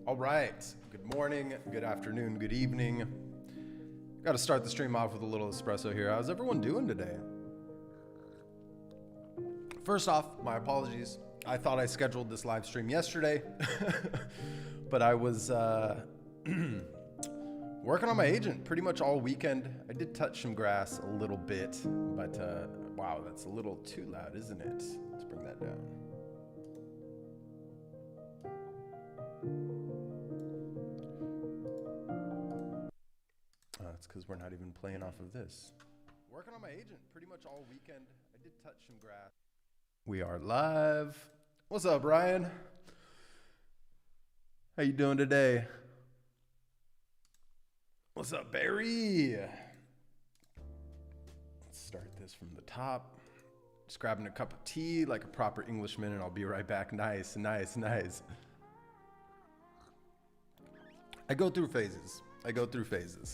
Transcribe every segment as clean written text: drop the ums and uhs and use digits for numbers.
All right, good morning, good afternoon, good evening. Got to start the stream off with a little espresso here. How's everyone doing today? First off, my apologies. I thought I scheduled this live stream yesterday, but I was working on my agent pretty much all weekend. I did touch some grass a little bit, but wow, that's a little too loud, isn't it? Let's bring that down. That's because we're not even playing off of this. Working on my agent pretty much all weekend. I did touch some grass. We are live. What's up, Ryan? How you doing today? What's up, Barry? Let's start this from the top. Just grabbing a cup of tea like a proper Englishman, and I'll be right back. Nice, nice, nice. I go through phases.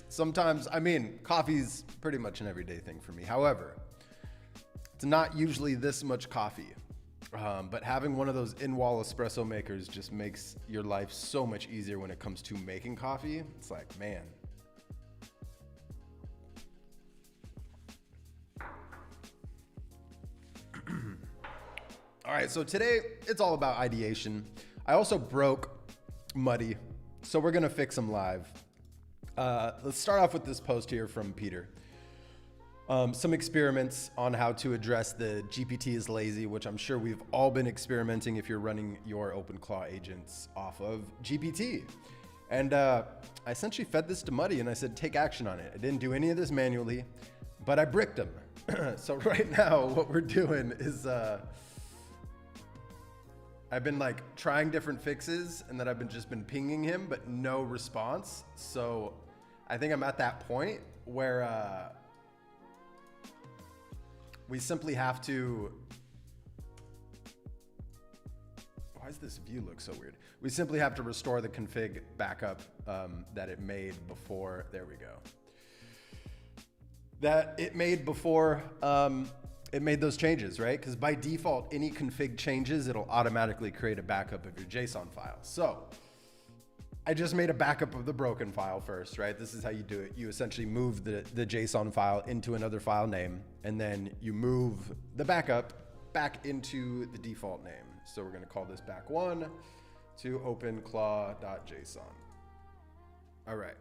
Sometimes, I mean, coffee's pretty much an everyday thing for me. However, it's not usually this much coffee. But having one of those in-wall espresso makers just makes your life so much easier when it comes to making coffee. It's like, man. All right, so today it's all about ideation. I also broke Muddy, so we're gonna fix him live. Let's start off with this post here from Peter. Some experiments on how to address the GPT is lazy, which I'm sure we've all been experimenting if you're running your openclaw agents off of GPT. And I essentially fed this to Muddy and I said, take action on it. I didn't do any of this manually, but I bricked him. So right now what we're doing is I've been like trying different fixes and then I've just been pinging him, but no response. So I think I'm at that point where we simply have to, why does this view look so weird? We simply have to restore the config backup that it made before, there we go. That it made before it made those changes, right? Because by default, any config changes, it'll automatically create a backup of your JSON file. So I just made a backup of the broken file first, right? This is how you do it. You essentially move the JSON file into another file name, and then you move the backup back into the default name. So we're gonna call this back1 to openclaw.json. All right,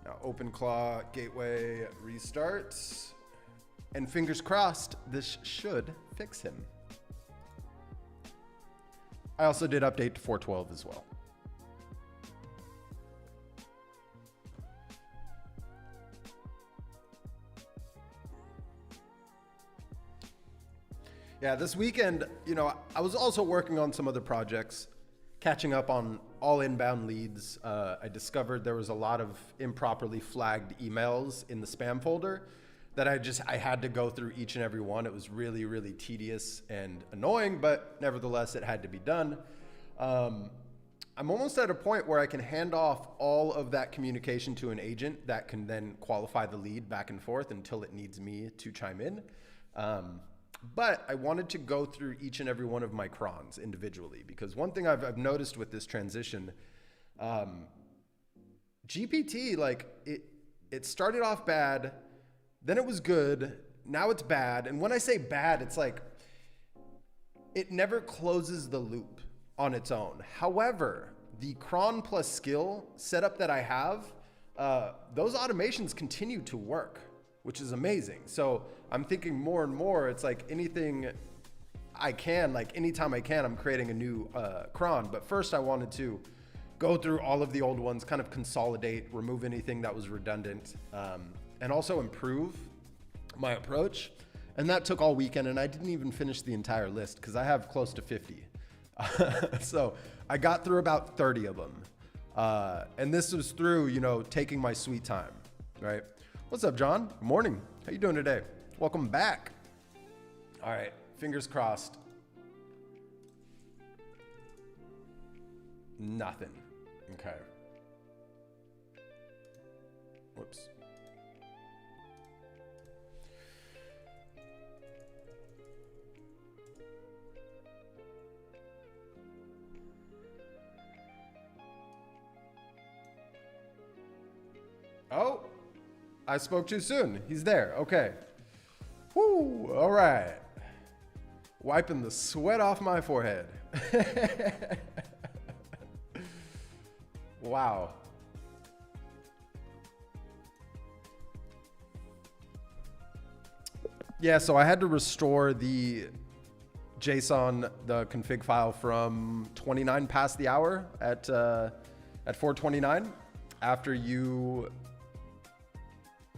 now openclaw gateway restart, and fingers crossed, this should fix him. I also did update to 4.12 as well. Yeah, this weekend, you know, I was also working on some other projects, catching up on all inbound leads. I discovered there was a lot of improperly flagged emails in the spam folder that I had to go through each and every one. It was really, really tedious and annoying, but nevertheless, it had to be done. I'm almost at a point where I can hand off all of that communication to an agent that can then qualify the lead back and forth until it needs me to chime in. But I wanted to go through each and every one of my crons individually, because one thing I've noticed with this transition, GPT, like it started off bad, then it was good, now it's bad. And when I say bad, it's like, it never closes the loop on its own. However, the cron plus skill setup that I have, those automations continue to work, which is amazing. So I'm thinking more and more, it's like anything I can, like anytime I can, I'm creating a new cron. But first I wanted to go through all of the old ones, kind of consolidate, remove anything that was redundant, and also improve my approach. And that took all weekend, and I didn't even finish the entire list because I have close to 50. So I got through about 30 of them. And this was through, you know, taking my sweet time, right? What's up, John? Good morning. How you doing today? Welcome back. All right, fingers crossed. Nothing. Okay. Whoops. Oh, I spoke too soon. He's there. Okay. Whoo, all right. Wiping the sweat off my forehead. Wow. Yeah, so I had to restore the JSON, the config file from 29 past the hour at 4:29 after you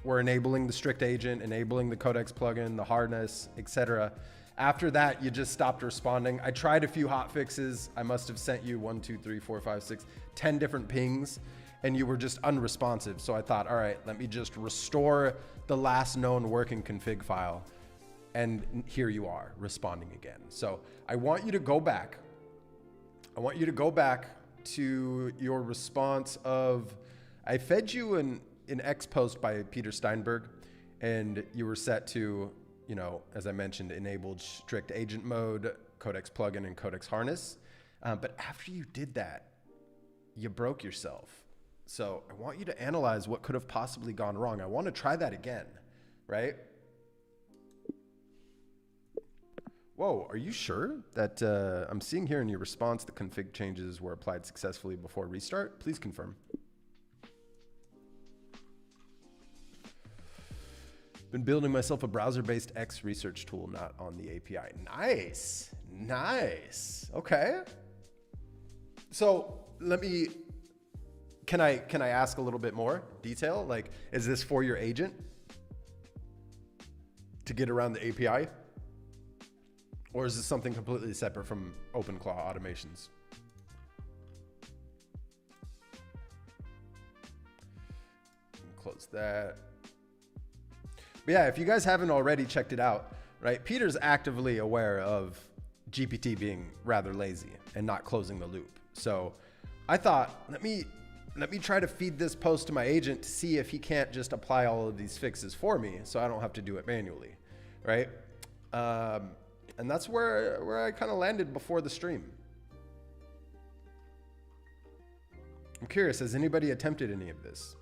were enabling the strict agent, enabling the Codex plugin, the harness, etc. After that, you just stopped responding. I tried a few hot fixes. I must have sent you 1, 2, 3, 4, 5, 6, 10 different pings, and you were just unresponsive. So I thought, all right, let me just restore the last known working config file. And here you are responding again. So I want you to go back. I want you to go back to your response of, I fed you an X post by Peter Steinberg, and you were set to, you know, as I mentioned, enabled strict agent mode, Codex plugin, and Codex harness. But after you did that, you broke yourself. So I want you to analyze what could have possibly gone wrong. I want to try that again, right? Whoa, are you sure that I'm seeing here in your response the config changes were applied successfully before restart? Please confirm. Been building myself a browser-based X research tool, not on the API. Nice, nice. Okay. So can I ask a little bit more detail? Like, is this for your agent to get around the API? Or is this something completely separate from openclaw automations? Close that. But yeah, if you guys haven't already checked it out, right? Peter's actively aware of GPT being rather lazy and not closing the loop. So I thought, let me try to feed this post to my agent to see if he can't just apply all of these fixes for me so I don't have to do it manually, right? And that's where I kind of landed before the stream. I'm curious, has anybody attempted any of this?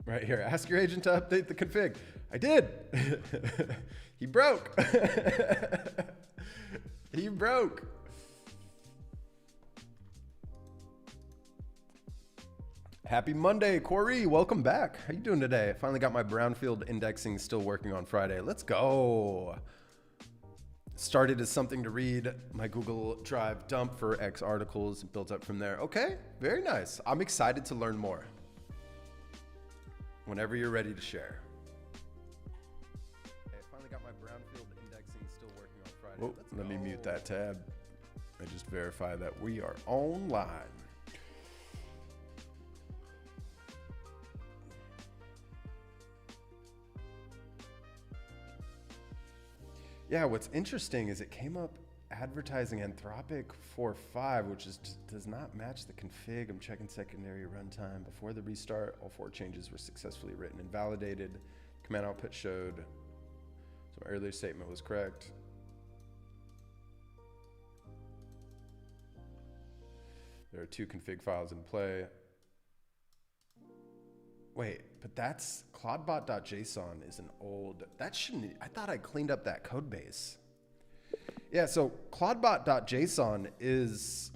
Right here, ask your agent to update the config. I did. He broke. He broke. Happy Monday, Corey. Welcome back. How you doing today? I finally got my brownfield indexing still working on Friday. Let's go. Started as something to read, my Google Drive dump for X articles, built up from there. Okay, very nice. I'm excited to learn more. Whenever you're ready to share. Okay, I finally got my brownfield indexing still working on Friday. Oh, let me mute that tab. I just verify that we are online. Yeah, what's interesting is it came up advertising Anthropic 4.5, which does not match the config. I'm checking secondary runtime. Before the restart, all 4 changes were successfully written and validated. Command output showed so my earlier statement was correct. There are 2 config files in play. Wait, but that's cloudbot.json is an old, that shouldn't, I thought I cleaned up that code base. Yeah, so cloudbot.json is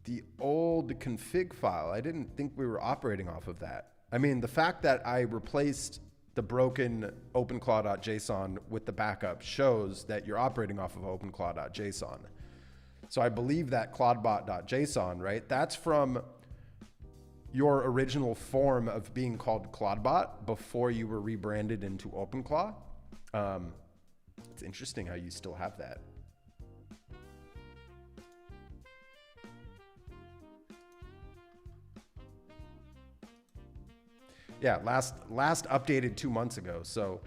the old config file. I didn't think we were operating off of that. I mean, the fact that I replaced the broken openclaw.json with the backup shows that you're operating off of openclaw.json. So I believe that cloudbot.json, right? That's from your original form of being called Cloudbot before you were rebranded into openclaw. It's interesting how you still have that. Yeah, last updated 2 months ago. So,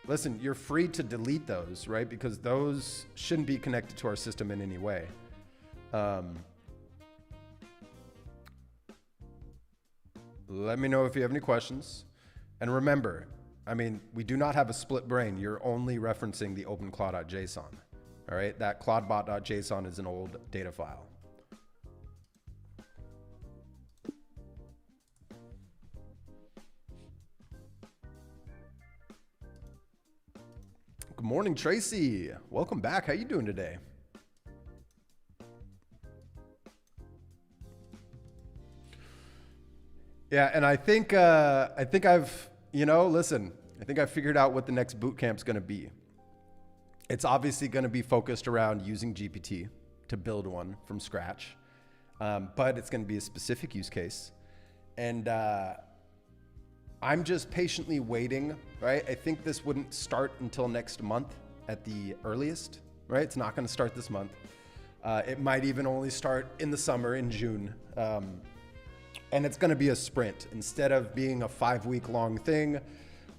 listen, you're free to delete those, right? Because those shouldn't be connected to our system in any way. Let me know if you have any questions. And remember, I mean, we do not have a split brain. You're only referencing the openclaw.json. All right, that cloudbot.json is an old data file. Good morning, Tracy. Welcome back. How you doing today? Yeah, and I think I've, listen, I think I figured out what the next bootcamp's going to be. It's obviously going to be focused around using GPT to build one from scratch, but it's going to be a specific use case. And I'm just patiently waiting, right? I think this wouldn't start until next month at the earliest, right? It's not going to start this month. It might even only start in the summer in June. And it's going to be a sprint. Instead of being a 5-week long thing,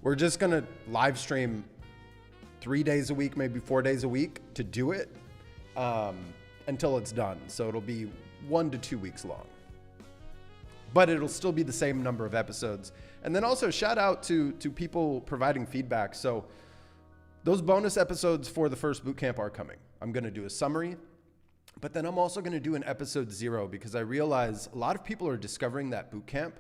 we're just going to live stream 3 days a week, maybe 4 days a week to do it until it's done. So it'll be 1 to 2 weeks long, but it'll still be the same number of episodes. And then also shout out to people providing feedback. So those bonus episodes for the first bootcamp are coming. I'm going to do a summary, but then I'm also going to do an episode 0 because I realize a lot of people are discovering that bootcamp,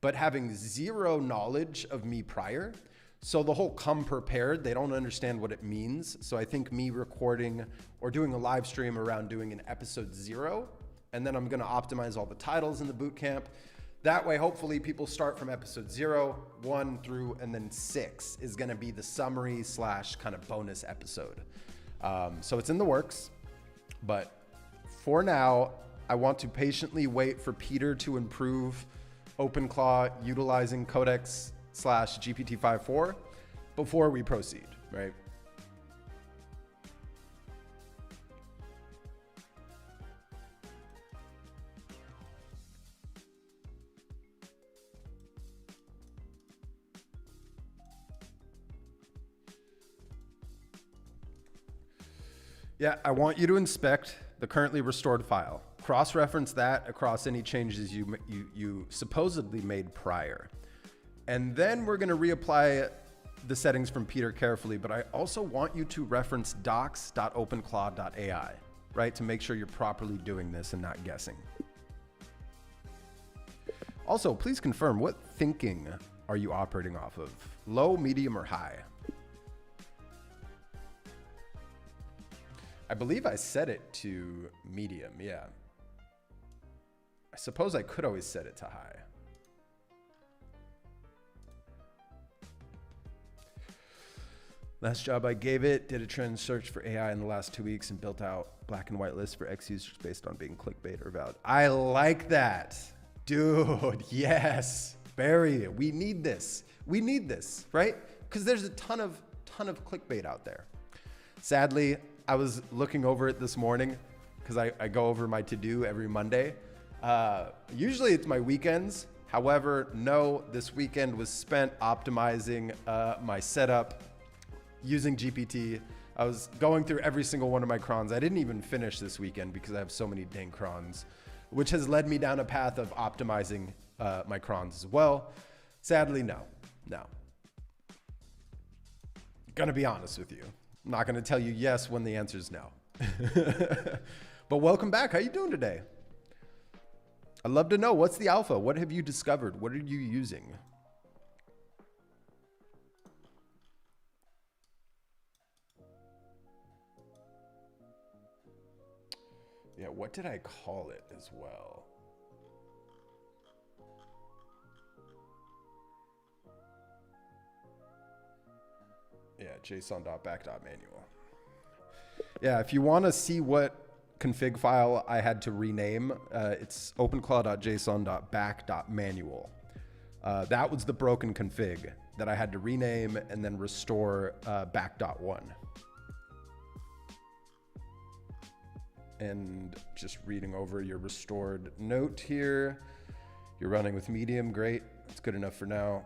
but having zero knowledge of me prior. So the whole come prepared, they don't understand what it means. So I think me recording or doing a live stream around doing an episode 0, and then I'm going to optimize all the titles in the bootcamp. That way, hopefully people start from episode 0, 1 through, and then 6 is going to be the summary / kind of bonus episode. So it's in the works, but for now, I want to patiently wait for Peter to improve OpenClaw utilizing Codex / GPT-5.4 before we proceed, right? Yeah, I want you to inspect the currently restored file. Cross-reference that across any changes you supposedly made prior. And then we're going to reapply the settings from Peter carefully, but I also want you to reference docs.openclaw.ai, right? To make sure you're properly doing this and not guessing. Also, please confirm, what thinking are you operating off of? Low, medium, or high? I believe I set it to medium, yeah. I suppose I could always set it to high. Last job I gave it, did a trend search for AI in the last 2 weeks and built out black and white lists for X users based on being clickbait or valid. I like that. Dude, yes. Barry, we need this. We need this, right? Because there's a ton of clickbait out there. Sadly, I was looking over it this morning because I go over my to-do every Monday. Usually it's my weekends. However, no, this weekend was spent optimizing my setup using GPT. I was going through every single one of my crons. I didn't even finish this weekend because I have so many dang crons, which has led me down a path of optimizing my crons as well. Sadly, no. Gonna be honest with you. I'm not gonna tell you yes when the answer is no. But welcome back. How you doing today? I'd love to know, what's the alpha? What have you discovered? What are you using? Yeah, what did I call it as well? Yeah, json.back.manual. Yeah, if you want to see what config file I had to rename, it's openclaw.json.back.manual. That was the broken config that I had to rename and then restore back.1. And just reading over your restored note here. You're running with medium, great. It's good enough for now.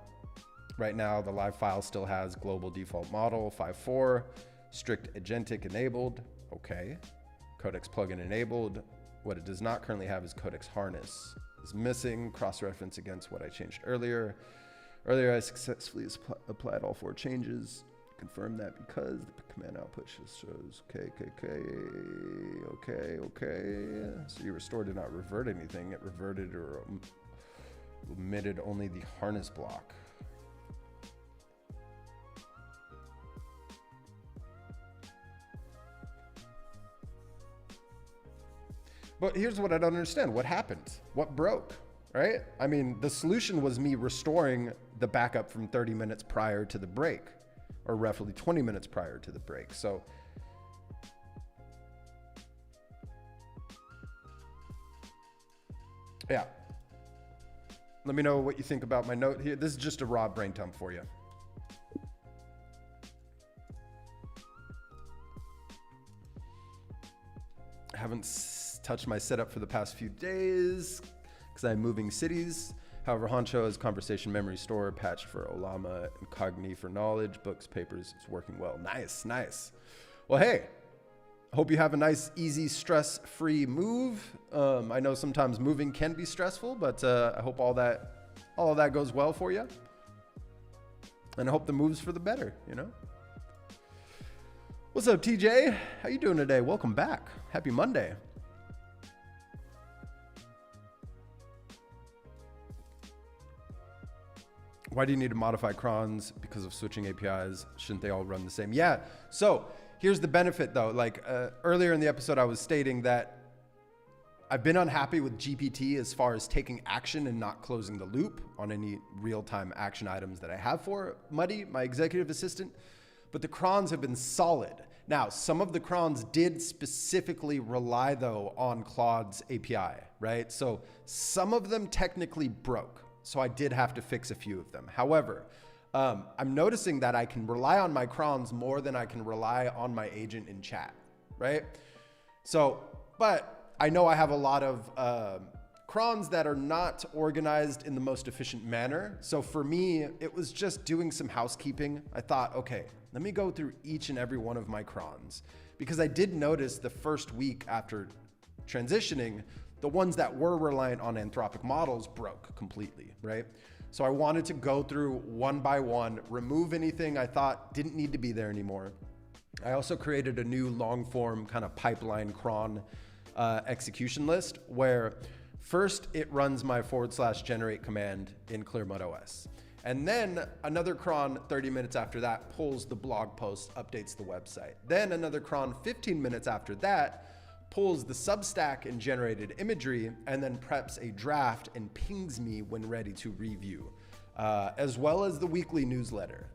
Right now, the live file still has global default model 5.4, strict agentic enabled, okay. Codex plugin enabled, What it does not currently have is Codex harness. It's missing cross-reference against what I changed earlier. Earlier, I successfully applied all 4 changes. Confirm that because the command output shows okay. So your restore did not revert anything. It reverted or omitted only the harness block. But here's what I don't understand. What happened? What broke, right? I mean, the solution was me restoring the backup from 30 minutes prior to the break, or roughly 20 minutes prior to the break. So yeah. Let me know what you think about my note here. This is just a raw brain dump for you. I haven't touched my setup for the past few days because I'm moving cities. However, Honcho has conversation memory store patched for Olama and Cogni for knowledge, books, papers. It's working well. Nice, nice. Well, hey, hope you have a nice, easy, stress-free move. I know sometimes moving can be stressful, but I hope all of that goes well for you. And I hope the move's for the better, you know? What's up, TJ? How you doing today? Welcome back. Happy Monday. Why do you need to modify crons? Because of switching APIs. Shouldn't they all run the same? Yeah. So here's the benefit though. Like earlier in the episode, I was stating that I've been unhappy with GPT as far as taking action and not closing the loop on any real-time action items that I have for Muddy, my executive assistant. But the crons have been solid. Now, some of the crons did specifically rely though on Claude's API, right? So some of them technically broke. So I did have to fix a few of them. However, I'm noticing that I can rely on my crons more than I can rely on my agent in chat, right? So, but I know I have a lot of crons that are not organized in the most efficient manner. So for me, it was just doing some housekeeping. I thought, okay, let me go through each and every one of my crons because I did notice the first week after transitioning, the ones that were reliant on Anthropic models broke completely, right? So I wanted to go through one by one, remove anything I thought didn't need to be there anymore. I also created a new long form kind of pipeline cron execution list where first it runs my /generate command in Clear Mode OS. And then another cron 30 minutes after that pulls the blog post, updates the website. Then another cron 15 minutes after that pulls the Substack and generated imagery, and then preps a draft and pings me when ready to review, as well as the weekly newsletter.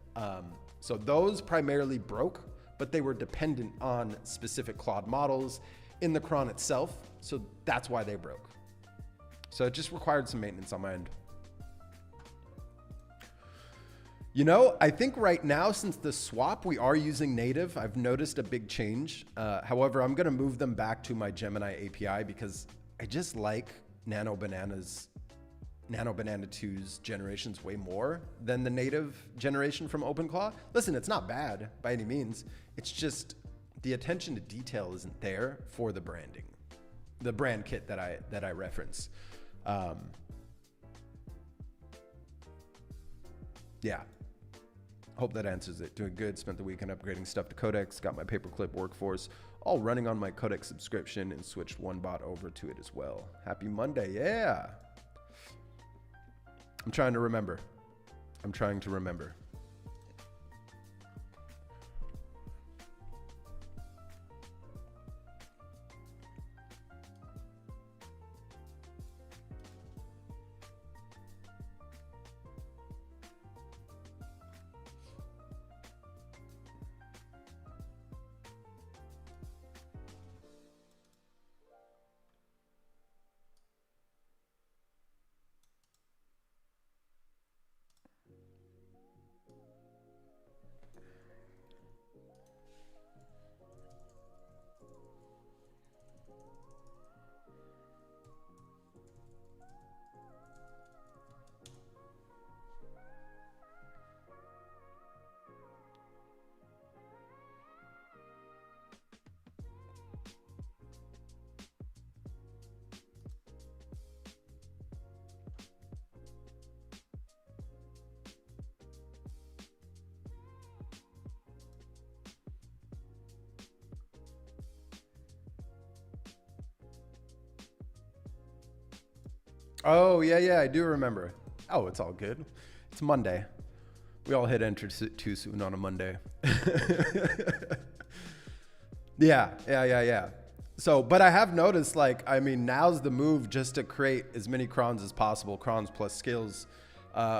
So those primarily broke, but they were dependent on specific Claude models in the cron itself. So that's why they broke. So it just required some maintenance on my end. You know, I think right now, since the swap, we are using native. I've noticed a big change. However, I'm going to move them back to my Gemini API because I just like Nano Banana 2's generations way more than the native generation from OpenClaw. Listen, it's not bad by any means. It's just the attention to detail isn't there for the branding, the brand kit that I reference. Yeah. Hope that answers it. Doing good. Spent the weekend upgrading stuff to Codex. Got my paperclip workforce all running on my Codex subscription and switched one bot over to it as well. Happy Monday. Yeah. I'm trying to remember. Oh, yeah, I do remember. Oh, it's all good. It's Monday. We all hit enter too soon on a Monday. Yeah. So, but I have noticed, like, I mean, now's the move just to create as many crons as possible, crons plus skills,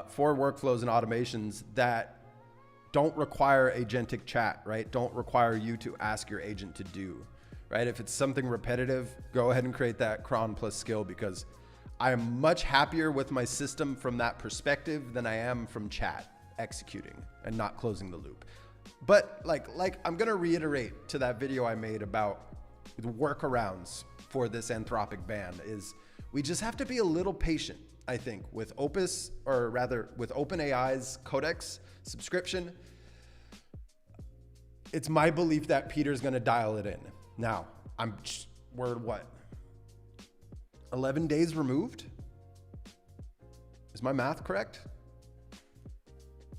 for workflows and automations that don't require agentic chat, right? Don't require you to ask your agent to do, right? If it's something repetitive, go ahead and create that cron plus skill, because I am much happier with my system from that perspective than I am from chat executing and not closing the loop. But like I'm gonna reiterate to that video I made about the workarounds for this Anthropic ban is we just have to be a little patient, I think, with Opus, or rather with OpenAI's Codex subscription. It's my belief that Peter's gonna dial it in. Now, we're what? 11 days removed? Is my math correct?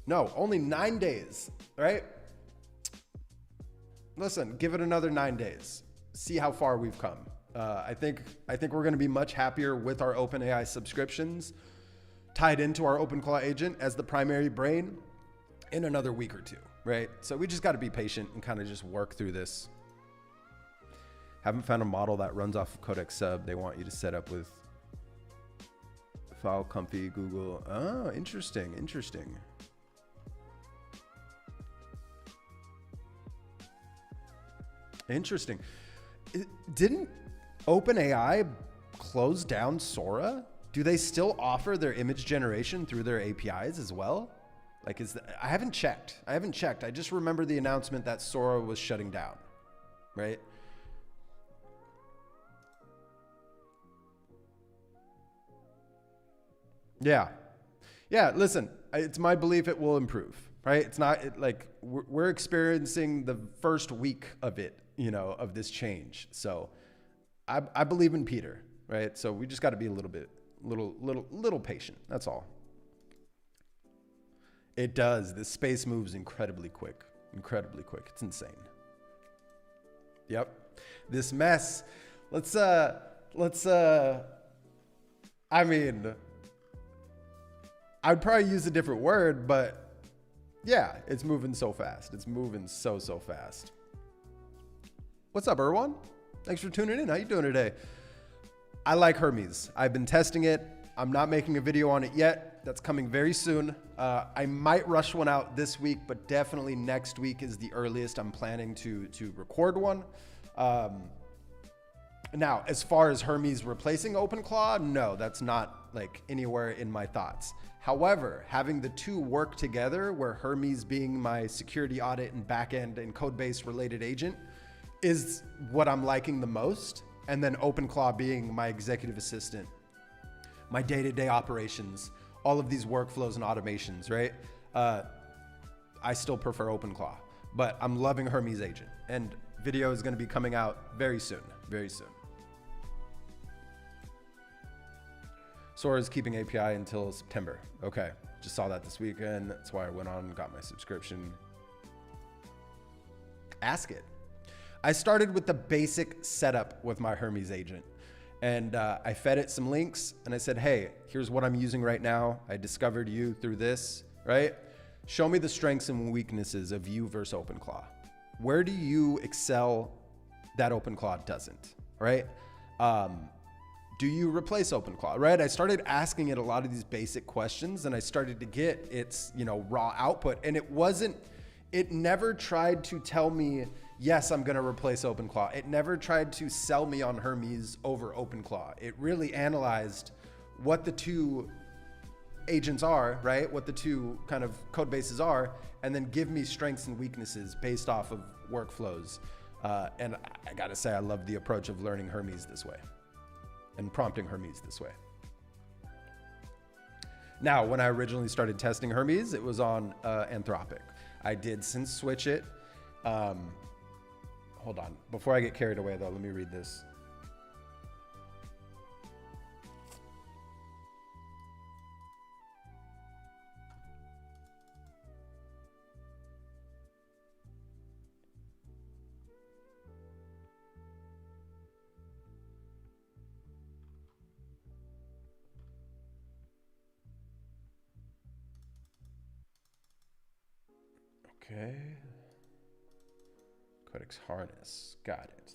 No, only 9 days, right? Listen, give it another 9 days. See how far we've come. I think we're going to be much happier with our OpenAI subscriptions tied into our OpenClaw agent as the primary brain in another week or two, right? So we just got to be patient and kind of just work through this. Haven't found a model that runs off of Codex sub. They want you to set up with file comfy Google. Oh, interesting. Didn't OpenAI close down Sora? Do they still offer their image generation through their APIs as well? Like, I haven't checked. I just remember the announcement that Sora was shutting down, right? Yeah. Listen, it's my belief it will improve, right? It's not like we're experiencing the first week of it, of this change. So I believe in Peter, right? So we just got to be a little patient. That's all. It does. This space moves incredibly quick. It's insane. Yep. This mess. I mean, I'd probably use a different word, but yeah, it's moving so fast. It's moving so fast. What's up, Erwan? Thanks for tuning in. How you doing today? I like Hermes. I've been testing it. I'm not making a video on it yet. That's coming very soon. I might rush one out this week, but definitely next week is the earliest I'm planning to record one. Now, as far as Hermes replacing OpenClaw, no, that's not like anywhere in my thoughts. However, having the two work together, where Hermes being my security audit and backend and code base related agent, is what I'm liking the most. And then OpenClaw being my executive assistant, my day-to-day operations, all of these workflows and automations, right? I still prefer OpenClaw, but I'm loving Hermes agent, and video is going to be coming out very soon. Sora is keeping API until September. Okay, just saw that this weekend. That's why I went on and got my subscription. Ask it. I started with the basic setup with my Hermes agent, and I fed it some links, and I said, hey, here's what I'm using right now. I discovered you through this, right? Show me the strengths and weaknesses of you versus OpenClaw. Where do you excel that OpenClaw doesn't, right? Do you replace OpenClaw, right? I started asking it a lot of these basic questions, and I started to get its, raw output. And it never tried to tell me, yes, I'm gonna replace OpenClaw. It never tried to sell me on Hermes over OpenClaw. It really analyzed what the two agents are, right? What the two kind of code bases are, and then give me strengths and weaknesses based off of workflows. And I gotta say, I love the approach of learning Hermes this way and prompting Hermes this way. Now, when I originally started testing Hermes, it was on Anthropic. I did since switch it. Hold on. Before I get carried away, though, let me read this. Okay. Codex harness. Got it.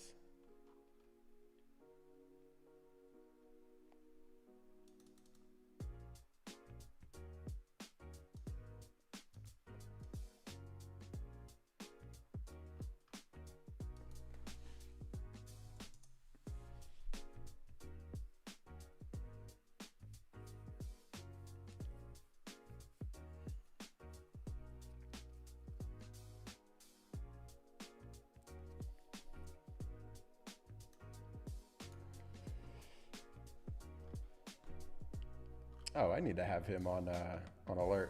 Oh, I need to have him on alert.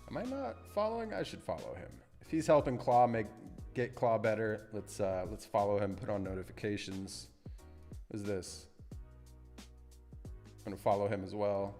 Am I not following? I should follow him. If he's helping Claw get Claw better, let's follow him. Put on notifications. What is this? I'm gonna follow him as well.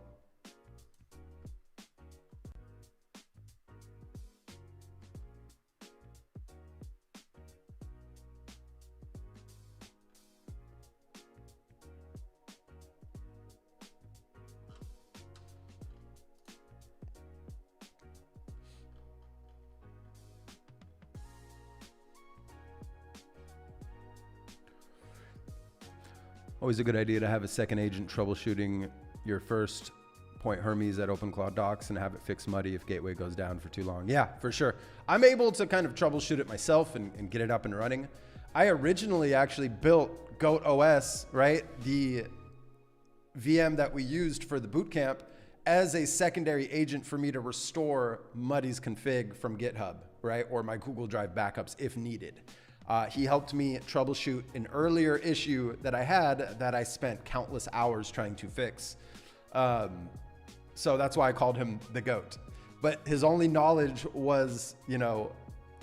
Always a good idea to have a second agent troubleshooting your first point Hermes at openclaw docs and have it fix muddy if gateway goes down for too long. Yeah, for sure. I'm able to kind of troubleshoot it myself and get it up and running. I originally actually built Goat OS, right? The VM that we used for the bootcamp as a secondary agent for me to restore Muddy's config from GitHub, right? Or my Google Drive backups if needed. He helped me troubleshoot an earlier issue that I had that I spent countless hours trying to fix. So that's why I called him the GOAT. But his only knowledge was, you know,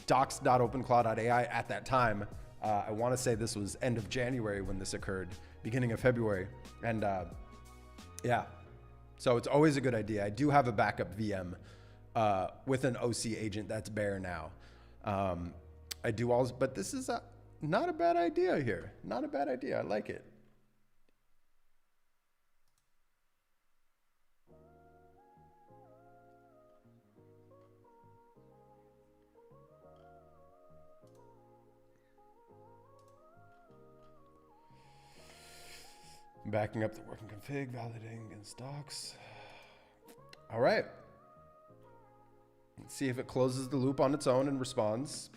docs.openclaw.ai at that time. I want to say this was end of January when this occurred, beginning of February. And yeah, so it's always a good idea. I do have a backup VM with an OC agent that's bare now. I do always, but this is not a bad idea here. Not a bad idea. I like it. Backing up the working config, validating against docs. All right. Let's see if it closes the loop on its own and responds.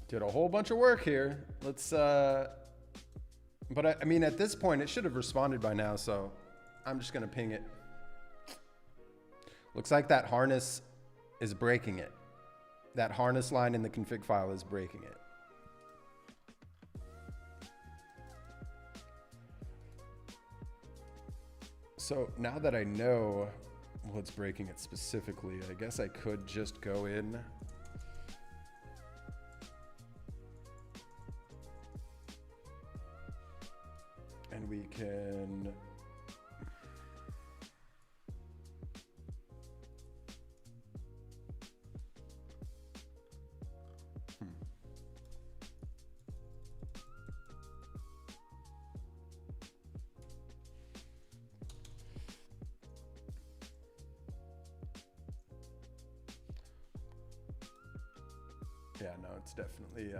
Did a whole bunch of work here. Let's, but I mean, at this point, it should have responded by now, so I'm just gonna ping it. Looks like that harness is breaking it. That harness line in the config file is breaking it. So now that I know what's breaking it specifically, I guess I could just go in and we can yeah, no, it's definitely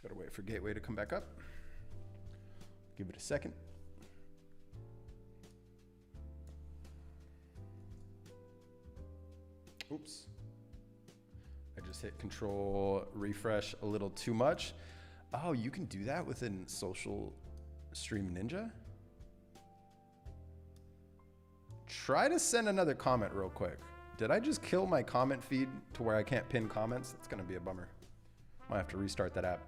Gotta wait for Gateway to come back up. Give it a second. Oops. I just hit Control refresh a little too much. Oh, you can do that within Social Stream Ninja? Try to send another comment real quick. Did I just kill my comment feed to where I can't pin comments? That's gonna be a bummer. Might have to restart that app.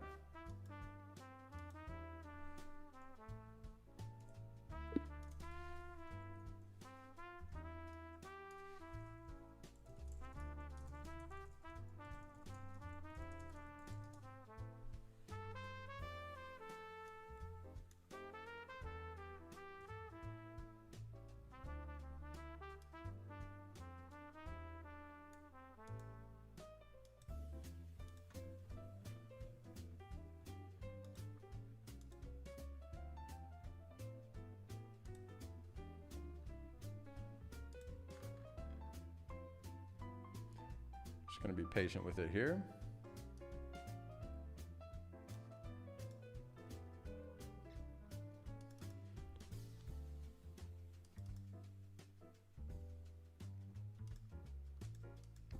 Just gonna be patient with it here.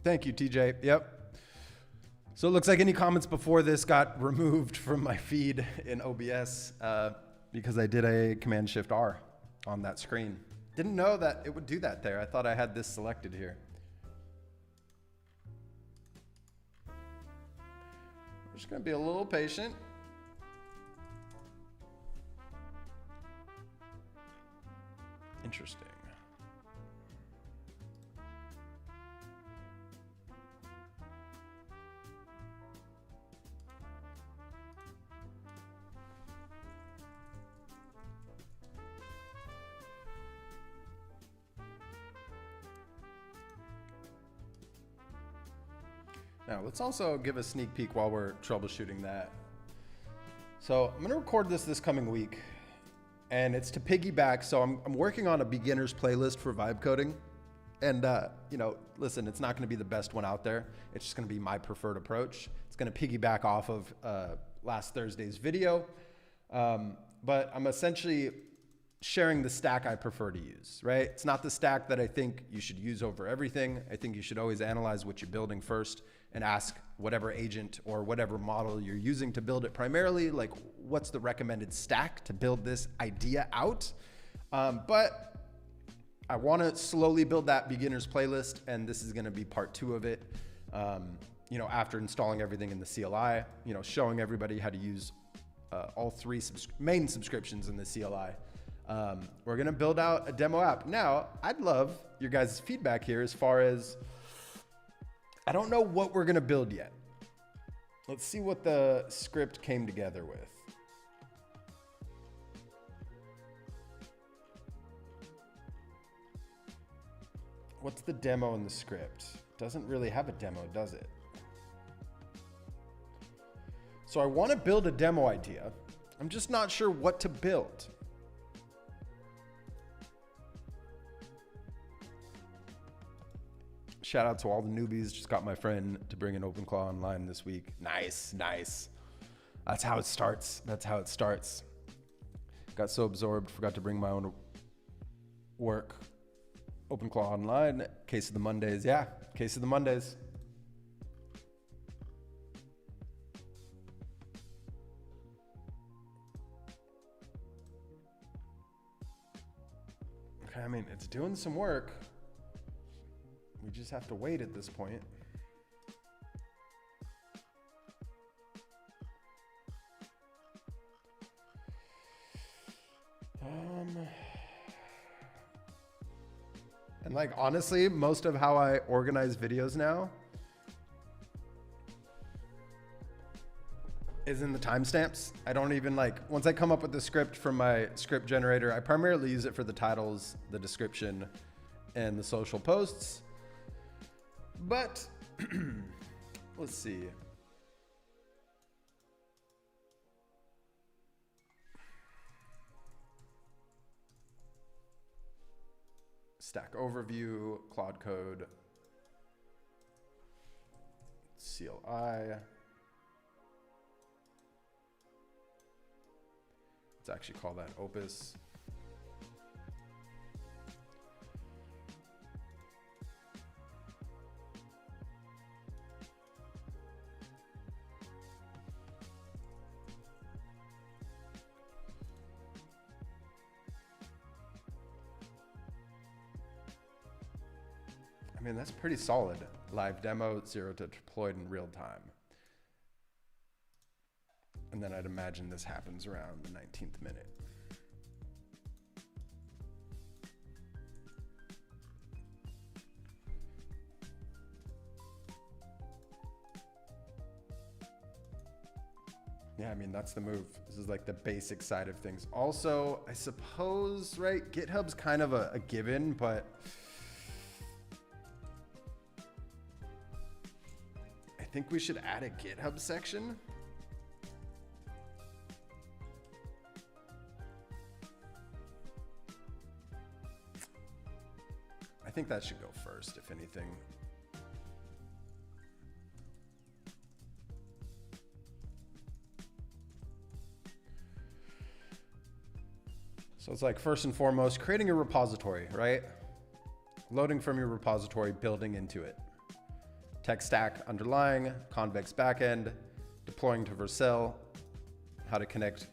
Thank you, TJ. Yep. So it looks like any comments before this got removed from my feed in OBS because I did a Command-Shift-R on that screen. Didn't know that it would do that there. I thought I had this selected here. We're just gonna be a little patient. Interesting. Now, let's also give a sneak peek while we're troubleshooting that. So I'm going to record this coming week, and it's to piggyback. So I'm working on a beginner's playlist for vibe coding. And, you know, listen, it's not going to be the best one out there. It's just going to be my preferred approach. It's going to piggyback off of last Thursday's video. But I'm essentially sharing the stack I prefer to use, right? It's not the stack that I think you should use over everything. I think you should always analyze what you're building first and ask whatever agent or whatever model you're using to build it primarily, like what's the recommended stack to build this idea out. But I want to slowly build that beginner's playlist, and this is going to be part 2 of it. You know, after installing everything in the CLI, you know, showing everybody how to use all 3 main subscriptions in the CLI. We're going to build out a demo app. Now, I'd love your guys' feedback here as far as, I don't know what we're going to build yet. Let's see what the script came together with. What's the demo in the script? Doesn't really have a demo, does it? So I want to build a demo idea. I'm just not sure what to build. Shout out to all the newbies. Just got my friend to bring an openclaw online this week. Nice, nice. That's how it starts. That's how it starts. Got so absorbed, forgot to bring my own work. openclaw online. Case of the Mondays. Yeah, case of the Mondays. Okay, I mean, it's doing some work. We just have to wait at this point. And like, honestly, most of how I organize videos now is in the timestamps. I don't even like, once I come up with the script from my script generator, I primarily use it for the titles, the description, and the social posts. But let's see. Stack overview, Cloud Code, CLI. Let's actually call that opus. I mean, that's pretty solid. Live demo, 0 to deployed in real time. And then I'd imagine this happens around the 19th minute. Yeah, I mean, that's the move. This is like the basic side of things. Also, I suppose, right, GitHub's kind of a given, but I think we should add a GitHub section. I think that should go first, if anything. So it's like, first and foremost, creating a repository, right? Loading from your repository, building into it. Tech stack underlying, convex backend, deploying to Vercel, how to connect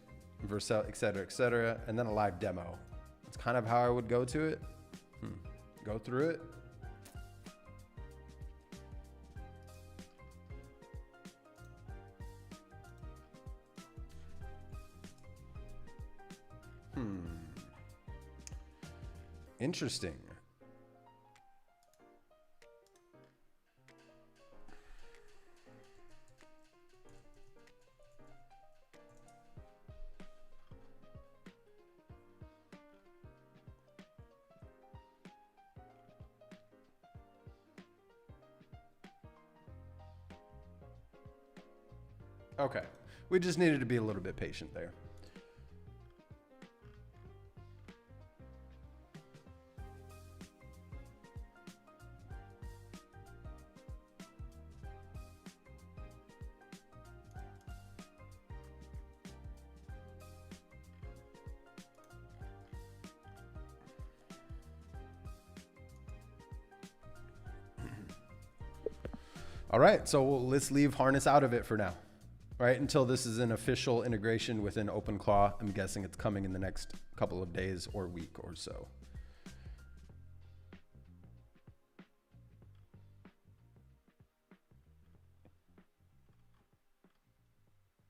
Vercel, et cetera, and then a live demo. That's kind of how I would go to it. Go through it. Interesting. Okay, we just needed to be a little bit patient there. All right, so let's leave harness out of it for now. Right, until this is an official integration within OpenClaw. I'm guessing it's coming in the next couple of days or week or so.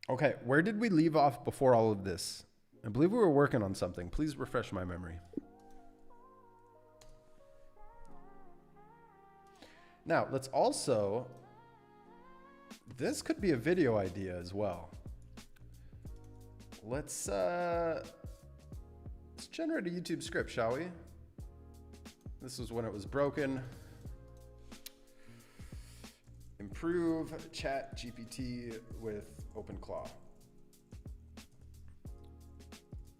Okay, where did we leave off before all of this? I believe we were working on something. Please refresh my memory. Now, let's also... This could be a video idea as well. Let's generate a YouTube script, shall we? This was when it was broken. Improve Chat GPT with OpenClaw.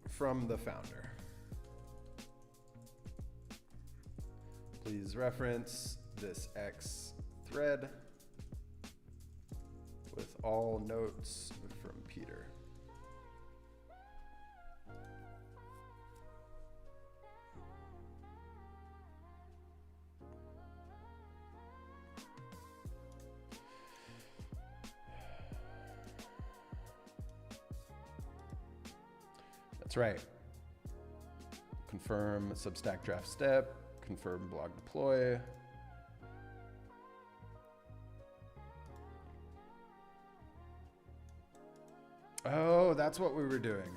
From the founder. Please reference this X thread with all notes from Peter. That's right. Confirm Substack draft step, confirm blog deploy. Oh, that's what we were doing.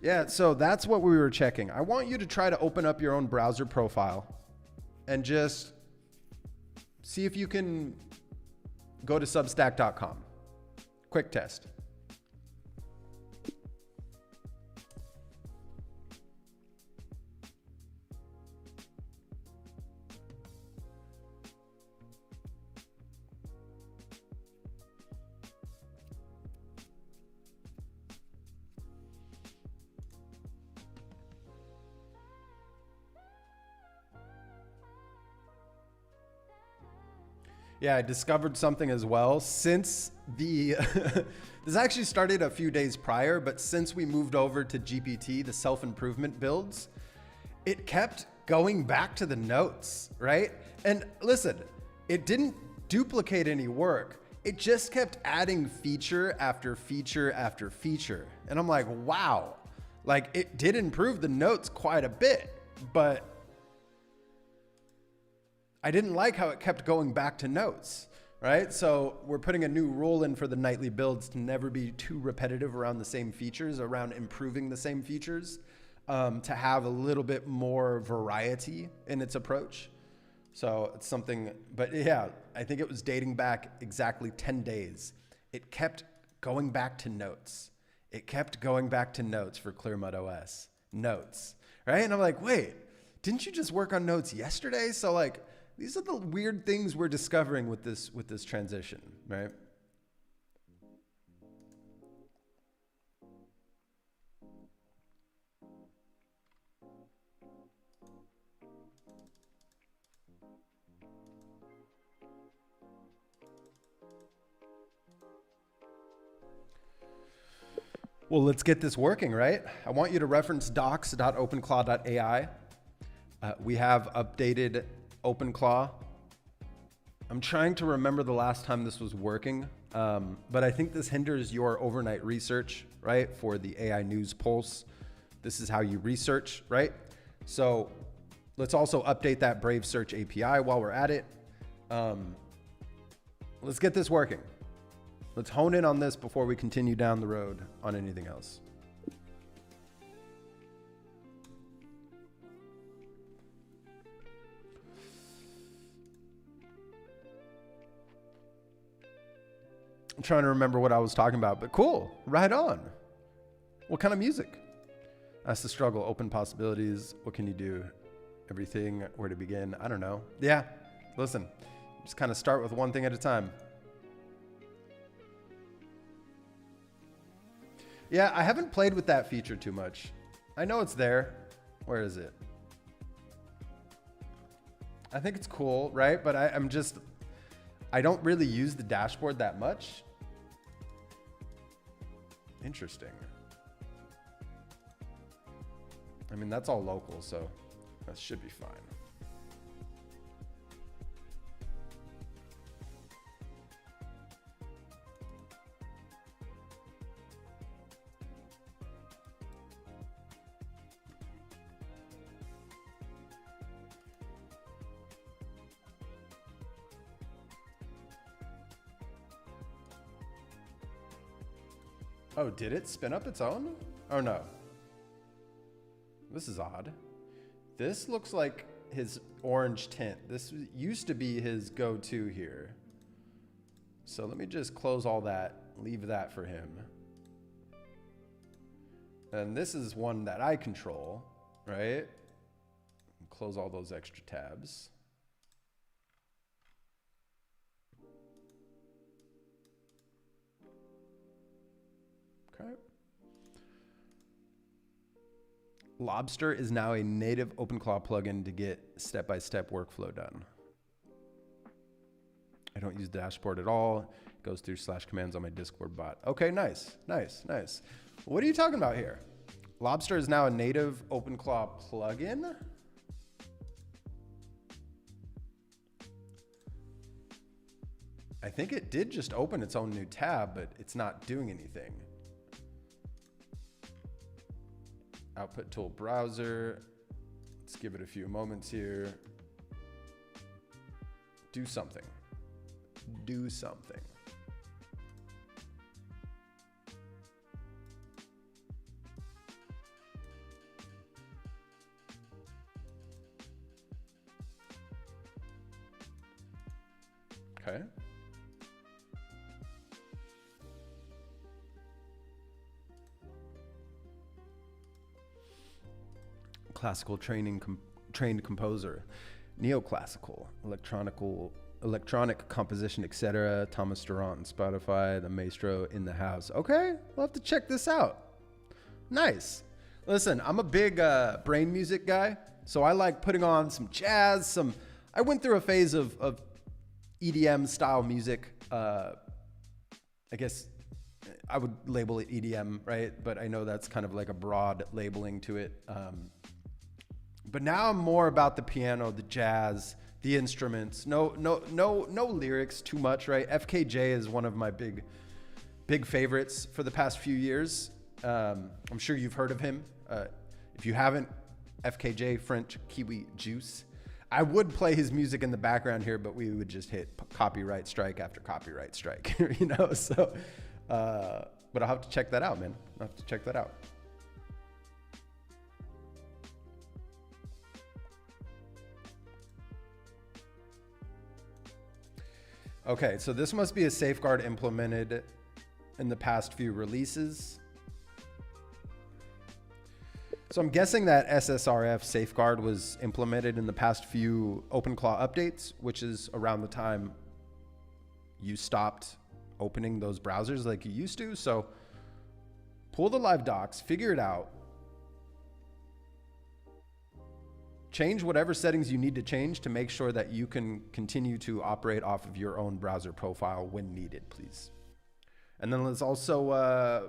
Yeah, so that's what we were checking. I want you to try to open up your own browser profile and just see if you can go to substack.com. Quick test. Yeah, I discovered something as well since the, this actually started a few days prior, but since we moved over to GPT, the self-improvement builds, it kept going back to the notes, right? And listen, it didn't duplicate any work. It just kept adding feature after feature after feature. And I'm like, wow, like it did improve the notes quite a bit, but I didn't like how it kept going back to notes, right? So we're putting a new rule in for the nightly builds to never be too repetitive around the same features, around improving the same features, to have a little bit more variety in its approach. So it's something, but yeah, I think it was dating back exactly 10 days. It kept going back to notes. It kept going back to notes for ClearMud OS. Notes, right? And I'm like, wait, didn't you just work on notes yesterday? So like, these are the weird things we're discovering with this transition, right? Well, let's get this working, right? I want you to reference docs.openclaw.ai. We have updated OpenClaw. I'm trying to remember the last time this was working, but I think this hinders your overnight research, right? For the AI News Pulse. This is how you research, right? So let's also update that Brave Search API while we're at it. Let's get this working. Let's hone in on this before we continue down the road on anything else. I'm trying to remember what I was talking about, but cool, right on. What kind of music? That's the struggle, open possibilities. What can you do? Everything, where to begin? I don't know. Yeah, listen, just kind of start with one thing at a time. Yeah, I haven't played with that feature too much. I know it's there. Where is it? I think it's cool, right? But I don't really use the dashboard that much. Interesting. I mean, that's all local, so that should be fine. Oh, did it spin up its own? Oh no. This is odd. This looks like his orange tint. This used to be his go-to here. So let me just close all that, leave that for him. And this is one that I control, right? Close all those extra tabs. Okay. Lobster is now a native OpenClaw plugin to get step-by-step workflow done. I don't use the dashboard at all. It goes through /commands on my Discord bot. Okay, nice, nice, nice. What are you talking about here? Lobster is now a native OpenClaw plugin? I think it did just open its own new tab, but it's not doing anything. Output tool browser. Let's give it a few moments here. Do something. Do something. Okay. Classical trained composer, neoclassical, electronic composition, etc. Thomas Duran, Spotify, the maestro in the house. Okay, we'll have to check this out. Nice. Listen, I'm a big brain music guy, so I like putting on some jazz. I went through a phase of EDM style music. I guess I would label it EDM, right? But I know that's kind of like a broad labeling to it. But now I'm more about the piano, the jazz, the instruments. No lyrics too much, right? FKJ is one of my big favorites for the past few years. I'm sure you've heard of him. If you haven't, FKJ, French Kiwi Juice. I would play his music in the background here, but we would just hit copyright strike after copyright strike, you know? So, but I'll have to check that out, man. I'll have to check that out. Okay, so this must be a safeguard implemented in the past few releases. So I'm guessing that SSRF safeguard was implemented in the past few openclaw updates, which is around the time you stopped opening those browsers like you used to. So pull the live docs, figure it out, change whatever settings you need to change to make sure that you can continue to operate off of your own browser profile when needed, please. And then let's also,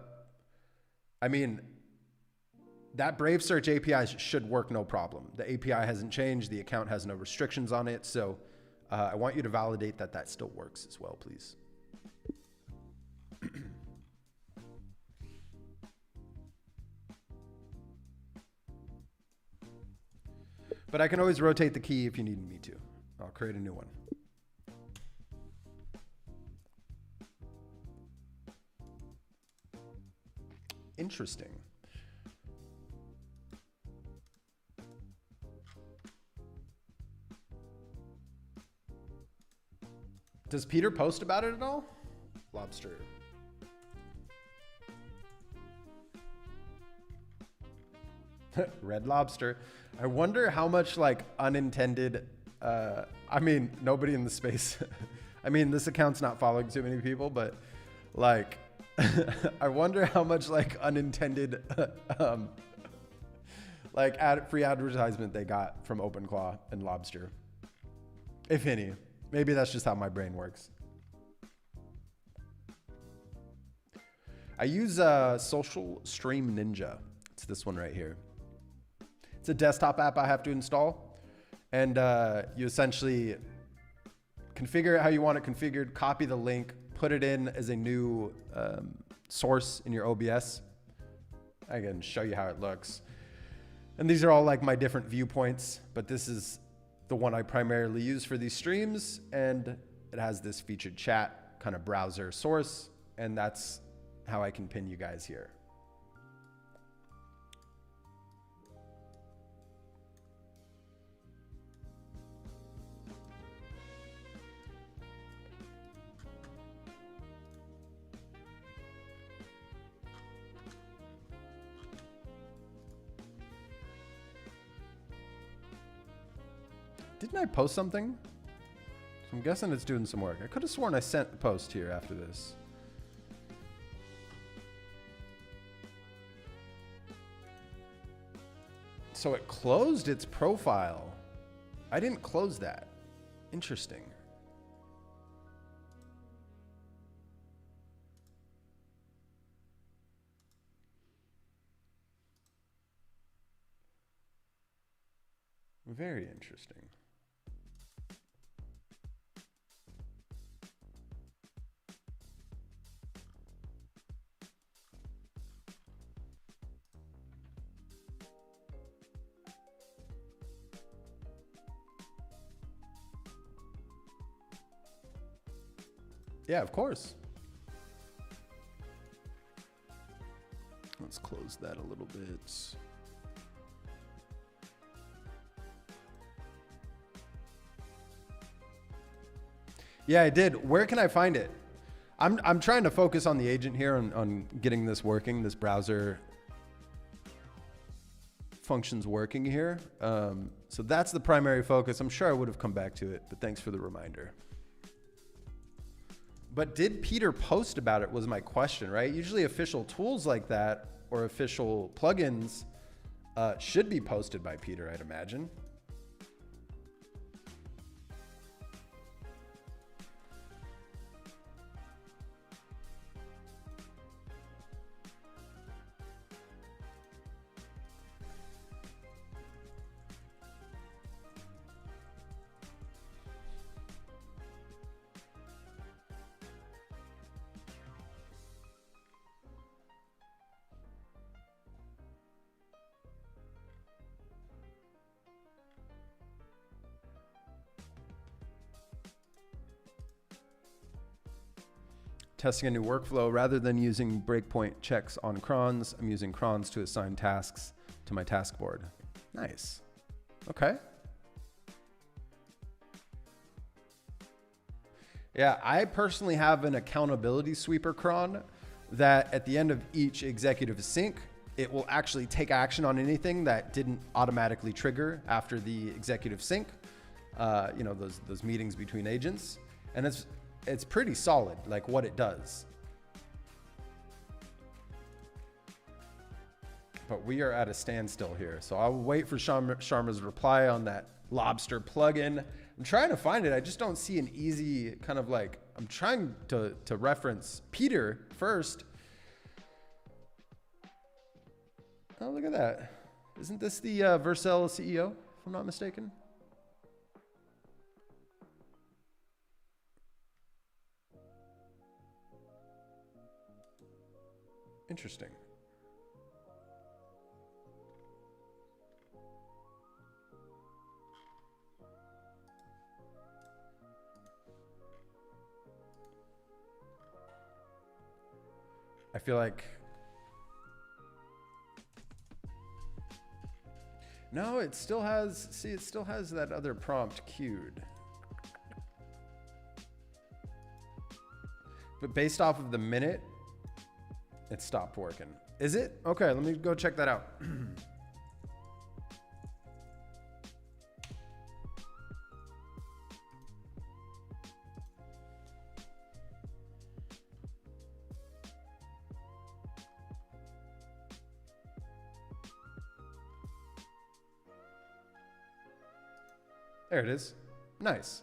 that Brave Search API should work no problem. The API hasn't changed. The account has no restrictions on it. So I want you to validate that that still works as well, please. But I can always rotate the key if you need me to. I'll create a new one. Interesting. Does Peter post about it at all? Lobster. Red Lobster. I wonder how much like unintended, nobody in the space. This account's not following too many people, but like, I wonder how much like unintended, free advertisement they got from OpenClaw and Lobster, if any. Maybe that's just how my brain works. I use Social Stream Ninja. It's this one right here. It's a desktop app I have to install. And you essentially configure it how you want it configured, copy the link, put it in as a new source in your OBS. I can show you how it looks. And these are all like my different viewpoints, but this is the one I primarily use for these streams, and it has this featured chat kind of browser source, and that's how I can pin you guys here. Didn't I post something? So I'm guessing it's doing some work. I could have sworn I sent a post here after this. So it closed its profile. I didn't close that. Interesting. Very interesting. Yeah, of course. Let's close that a little bit. Yeah, I did. Where can I find it? I'm trying to focus on the agent here, on getting this working, this browser functions working here. So that's the primary focus. I'm sure I would have come back to it, but thanks for the reminder. But did Peter post about it was my question, right? Usually official tools like that or official plugins should be posted by Peter, I'd imagine. testing a new workflow. Rather than using breakpoint checks on crons, I'm using crons to assign tasks to my task board. Nice. Okay. Yeah, I personally have an accountability sweeper cron that at the end of each executive sync, it will actually take action on anything that didn't automatically trigger after the executive sync. You know, those meetings between agents, and it's pretty solid, like what it does. But we are at a standstill here, so I'll wait for Sharma's reply on that Lobster plugin. I'm trying to find it. I just don't see an easy kind of like, I'm trying to reference Peter first. Oh, look at that. Isn't this the Vercel CEO, if I'm not mistaken? Interesting. I feel like, no, it still has, see, it still has that other prompt queued. But based off of the minute, it stopped working. Is it? Okay, let me go check that out. There it is. Nice.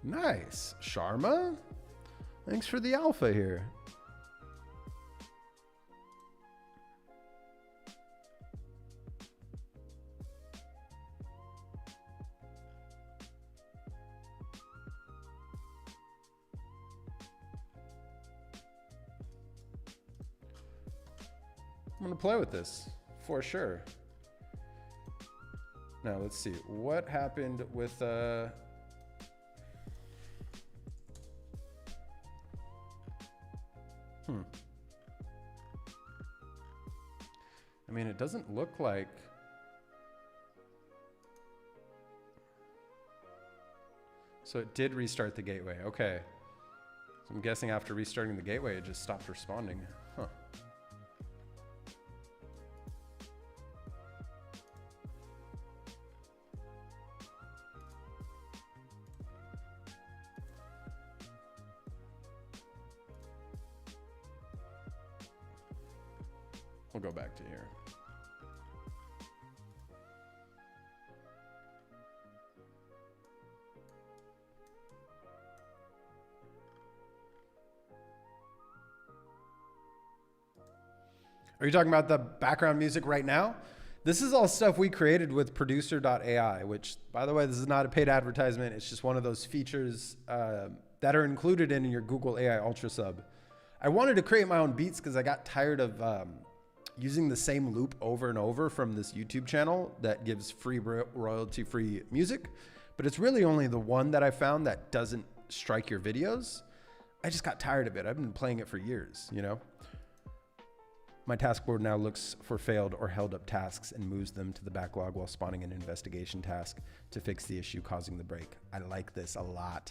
Nice. Sharma, thanks for the alpha here. I'm gonna play with this for sure. Now let's see what happened with I mean, it doesn't look like, so it did restart the gateway. Okay. So I'm guessing after restarting the gateway, it just stopped responding. Huh. We'll go back to here. Are you talking about the background music right now? This is all stuff we created with producer.ai, which, by the way, this is not a paid advertisement. It's just one of those features that are included in your Google AI Ultra sub. I wanted to create my own beats because I got tired of using the same loop over and over from this YouTube channel that gives free royalty-free music. But it's really only the one that I found that doesn't strike your videos. I just got tired of it. I've been playing it for years, you know? My task board now looks for failed or held up tasks and moves them to the backlog while spawning an investigation task to fix the issue causing the break. I like this a lot.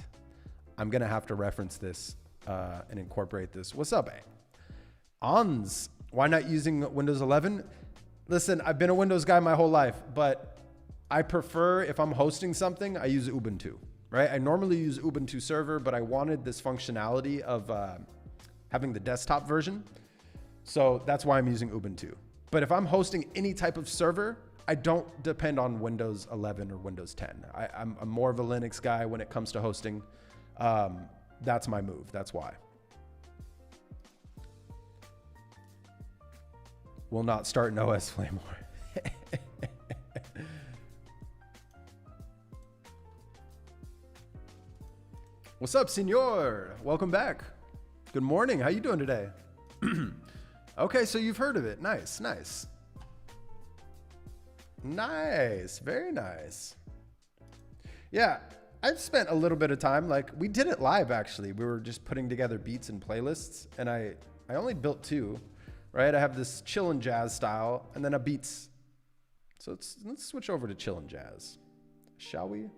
I'm gonna have to reference this and incorporate this. What's up, Ons? Why not using Windows 11? Listen, I've been a Windows guy my whole life, but I prefer, if I'm hosting something, I use Ubuntu, right? I normally use Ubuntu server, but I wanted this functionality of having the desktop version. So that's why I'm using Ubuntu. But if I'm hosting any type of server, I don't depend on Windows 11 or Windows 10. I'm more of a Linux guy when it comes to hosting. That's my move. That's why. Will not start an OS Flamewar. What's up, senor? Welcome back. Good morning. How you doing today? Okay, so you've heard of it. Nice, nice. Nice, very nice. Yeah, I've spent a little bit of time, like we did it live actually. We were just putting together beats and playlists, and I only built 2, right? I have this chill and jazz style and then a beats. So let's switch over to chill and jazz, shall we?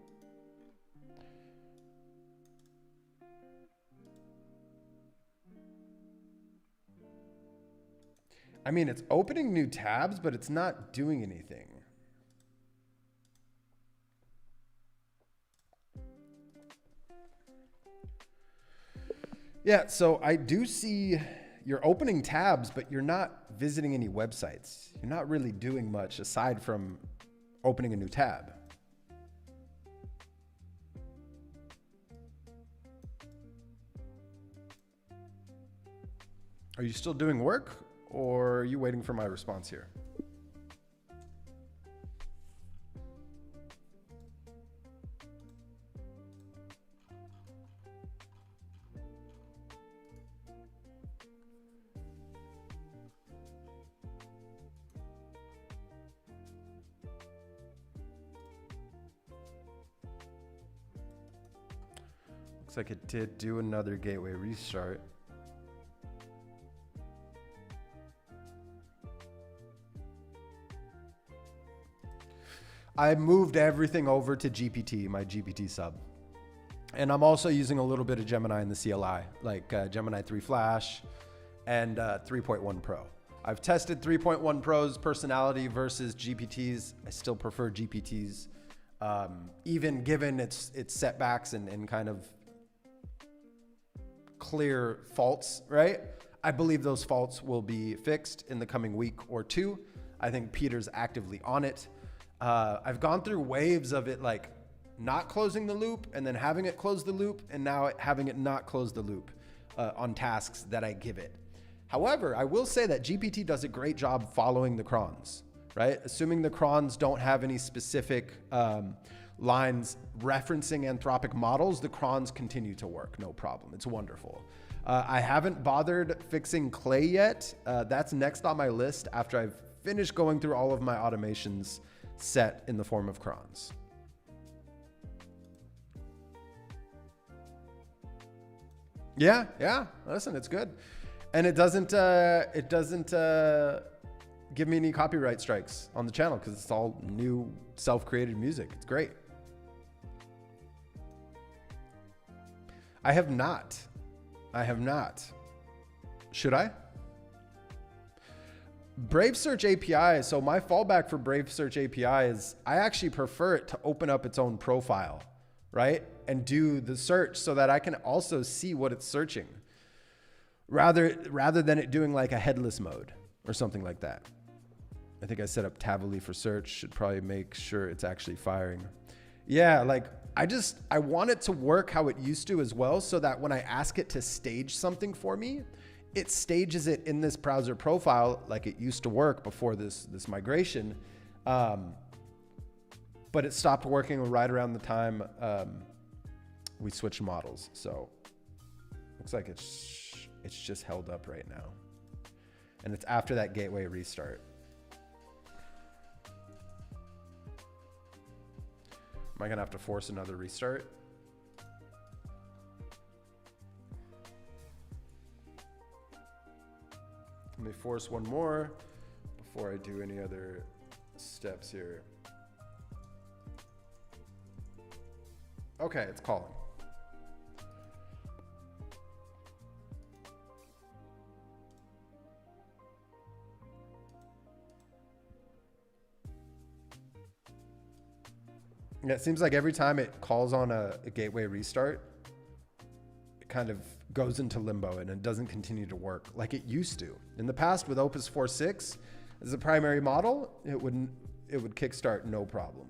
I mean, it's opening new tabs, but it's not doing anything. Yeah, so I do see you're opening tabs, but you're not visiting any websites. You're not really doing much aside from opening a new tab. Are you still doing work, or are you waiting for my response here? Looks like it did do another gateway restart. I moved everything over to GPT, my GPT sub. And I'm also using a little bit of Gemini in the CLI, like Gemini 3 Flash and 3.1 Pro. I've tested 3.1 Pro's personality versus GPT's. I still prefer GPT's, even given its setbacks and kind of clear faults, right? I believe those faults will be fixed in the coming week or 2. I think Peter's actively on it. I've gone through waves of it like not closing the loop and then having it close the loop and now having it not close the loop on tasks that I give it. However, I will say that GPT does a great job following the crons, right? Assuming the crons don't have any specific lines referencing anthropic models, the crons continue to work, no problem. It's wonderful. I haven't bothered fixing Clay yet. That's next on my list after I've finished going through all of my automations set in the form of crons. Yeah. Listen, it's good, and it doesn't give me any copyright strikes on the channel because it's all new self-created music. It's great. I have not. Should I? Brave Search API. So my fallback for Brave Search API is I actually prefer it to open up its own profile, right? And do the search so that I can also see what it's searching rather than it doing like a headless mode or something like that. I think I set up Tavily for search. Should probably make sure it's actually firing. Yeah, like I want it to work how it used to as well, so that when I ask it to stage something for me, it stages it in this browser profile like it used to work before this migration. But it stopped working right around the time we switched models. So looks like it's just held up right now. And it's after that gateway restart. Am I gonna have to force another restart? Let me force one more before I do any other steps here. Okay, it's calling. Yeah, it seems like every time it calls on a gateway restart, it kind of goes into limbo and it doesn't continue to work like it used to. In the past with Opus 4.6 as a primary model, it would kickstart no problem.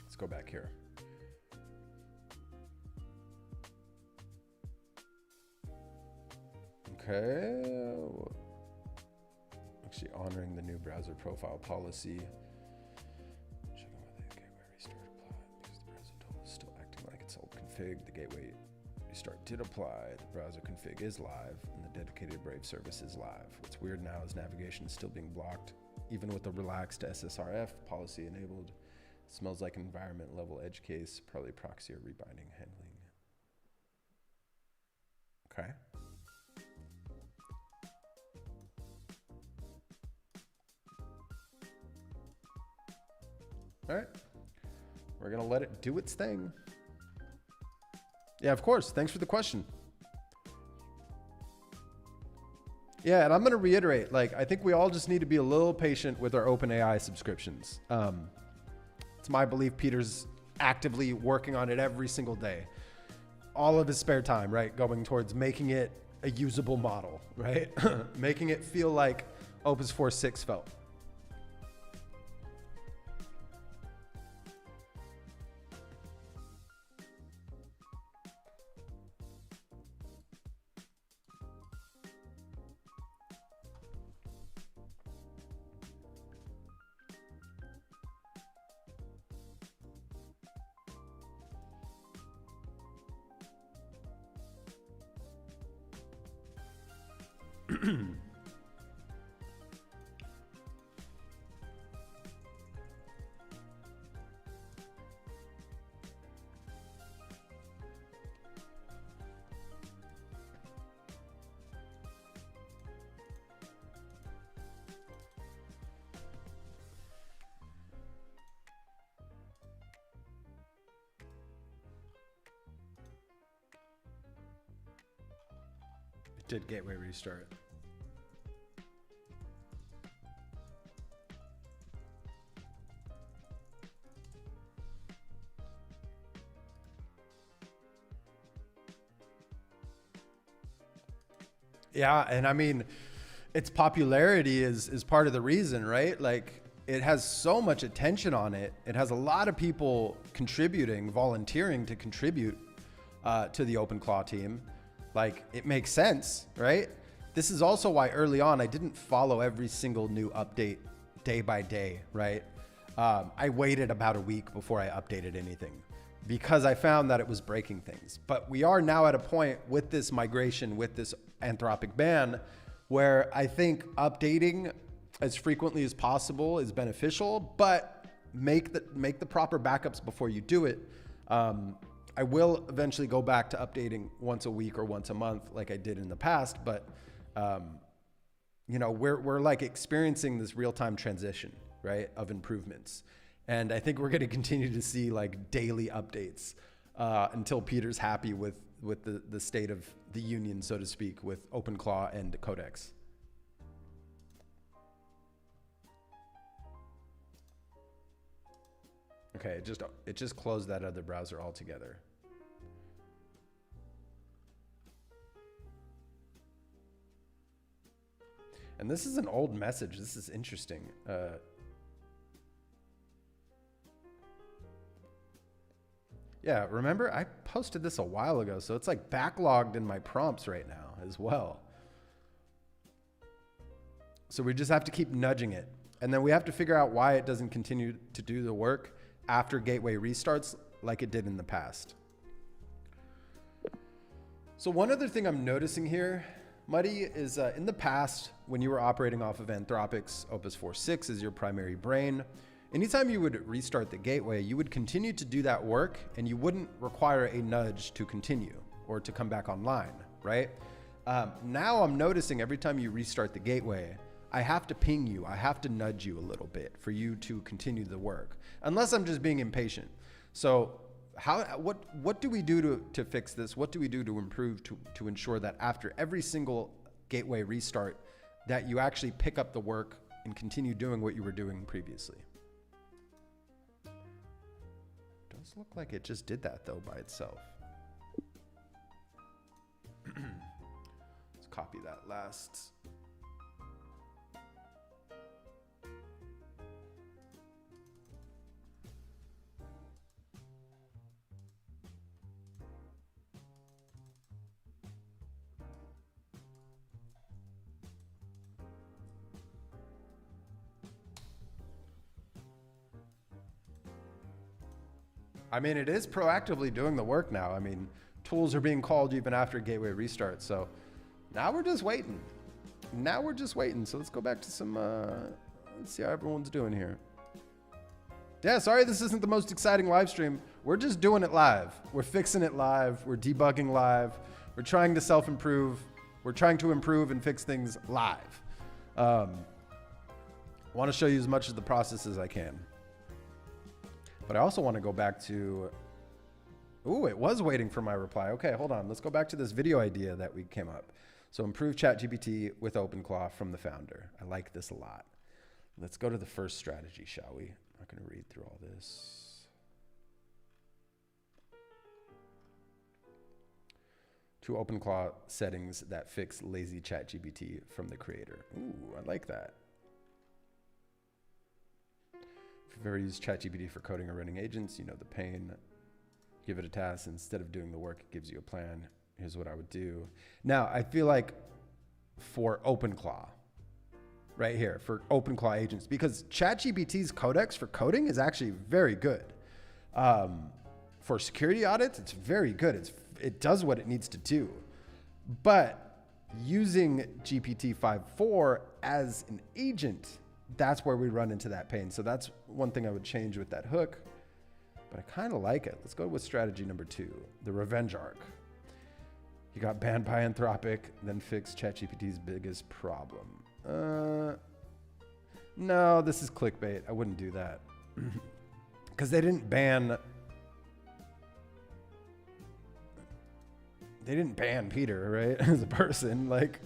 Let's go back here. Okay. actually honoring the new browser profile policy. Checking whether the gateway restart applied because the browser tool is still acting like it's old config. The gateway restart did apply. The browser config is live, and the dedicated Brave service is live. What's weird now is navigation is still being blocked, even with the relaxed SSRF policy enabled. It smells like environment level edge case, probably proxy or rebinding handling. Okay. All right, we're gonna let it do its thing. Yeah, of course. Thanks for the question. Yeah, and I'm gonna reiterate, like, I think we all just need to be a little patient with our OpenAI subscriptions. It's my belief Peter's actively working on it every single day. All of his spare time, right? Going towards making it a usable model, right? Making it feel like Opus 4.6 felt. Did gateway restart. Yeah, and I mean, its popularity is part of the reason, right? Like, it has so much attention on it. It has a lot of people contributing, volunteering to contribute to the OpenClaw team. Like, it makes sense, right? This is also why early on I didn't follow every single new update day by day, right? I waited about a week before I updated anything because I found that it was breaking things. But we are now at a point with this migration, with this Anthropic ban, where I think updating as frequently as possible is beneficial, but make the proper backups before you do it. I will eventually go back to updating once a week or once a month like I did in the past, but you know, we're like experiencing this real-time transition, right, of improvements. And I think we're going to continue to see like daily updates until Peter's happy with the state of the union, so to speak, with OpenClaw and Codex. Okay, it just closed that other browser altogether. And this is an old message. This is interesting. Yeah, remember I posted this a while ago, so it's like backlogged in my prompts right now as well. So we just have to keep nudging it. And then we have to figure out why it doesn't continue to do the work after gateway restarts like it did in the past. So one other thing I'm noticing here, Muddy, is in the past, when you were operating off of Anthropic's Opus 4.6 as your primary brain, anytime you would restart the gateway, you would continue to do that work and you wouldn't require a nudge to continue or to come back online, right? Now I'm noticing every time you restart the gateway, I have to ping you, I have to nudge you a little bit for you to continue the work, unless I'm just being impatient. So what do we do to fix this? What do we do to improve to ensure that after every single gateway restart, that you actually pick up the work and continue doing what you were doing previously? Does look like it just did that though by itself. Let's copy that last. I mean, it is proactively doing the work now. I mean, tools are being called even after gateway restart. So now we're just waiting. So let's go back to some, let's see how everyone's doing here. Yeah, sorry this isn't the most exciting live stream. We're just doing it live. We're fixing it live. We're debugging live. We're trying to self-improve. We're trying to improve and fix things live. Want to show you as much of the process as I can. But I also want to go back to, ooh, it was waiting for my reply. Okay, hold on. Let's go back to this video idea that we came up. So improve ChatGPT with OpenClaw from the founder. I like this a lot. Let's go to the first strategy, shall we? I'm not going to read through all this. Two OpenClaw settings that fix lazy ChatGPT from the creator. Ooh, I like that. If you've ever used ChatGPT for coding or running agents, you know the pain. Give it a task. Instead of doing the work, it gives you a plan. Here's what I would do. Now, I feel like for OpenClaw, right here, for OpenClaw agents, because ChatGPT's Codex for coding is actually very good. For security audits, it's very good. It does what it needs to do. But using GPT-5.4 as an agent, that's where we run into that pain. So that's one thing I would change with that hook. But I kind of like it. Let's go with strategy number 2, the revenge arc. You got banned by Anthropic, then fix ChatGPT's biggest problem. No, this is clickbait. I wouldn't do that. Because they didn't ban Peter, right? As a person. Like,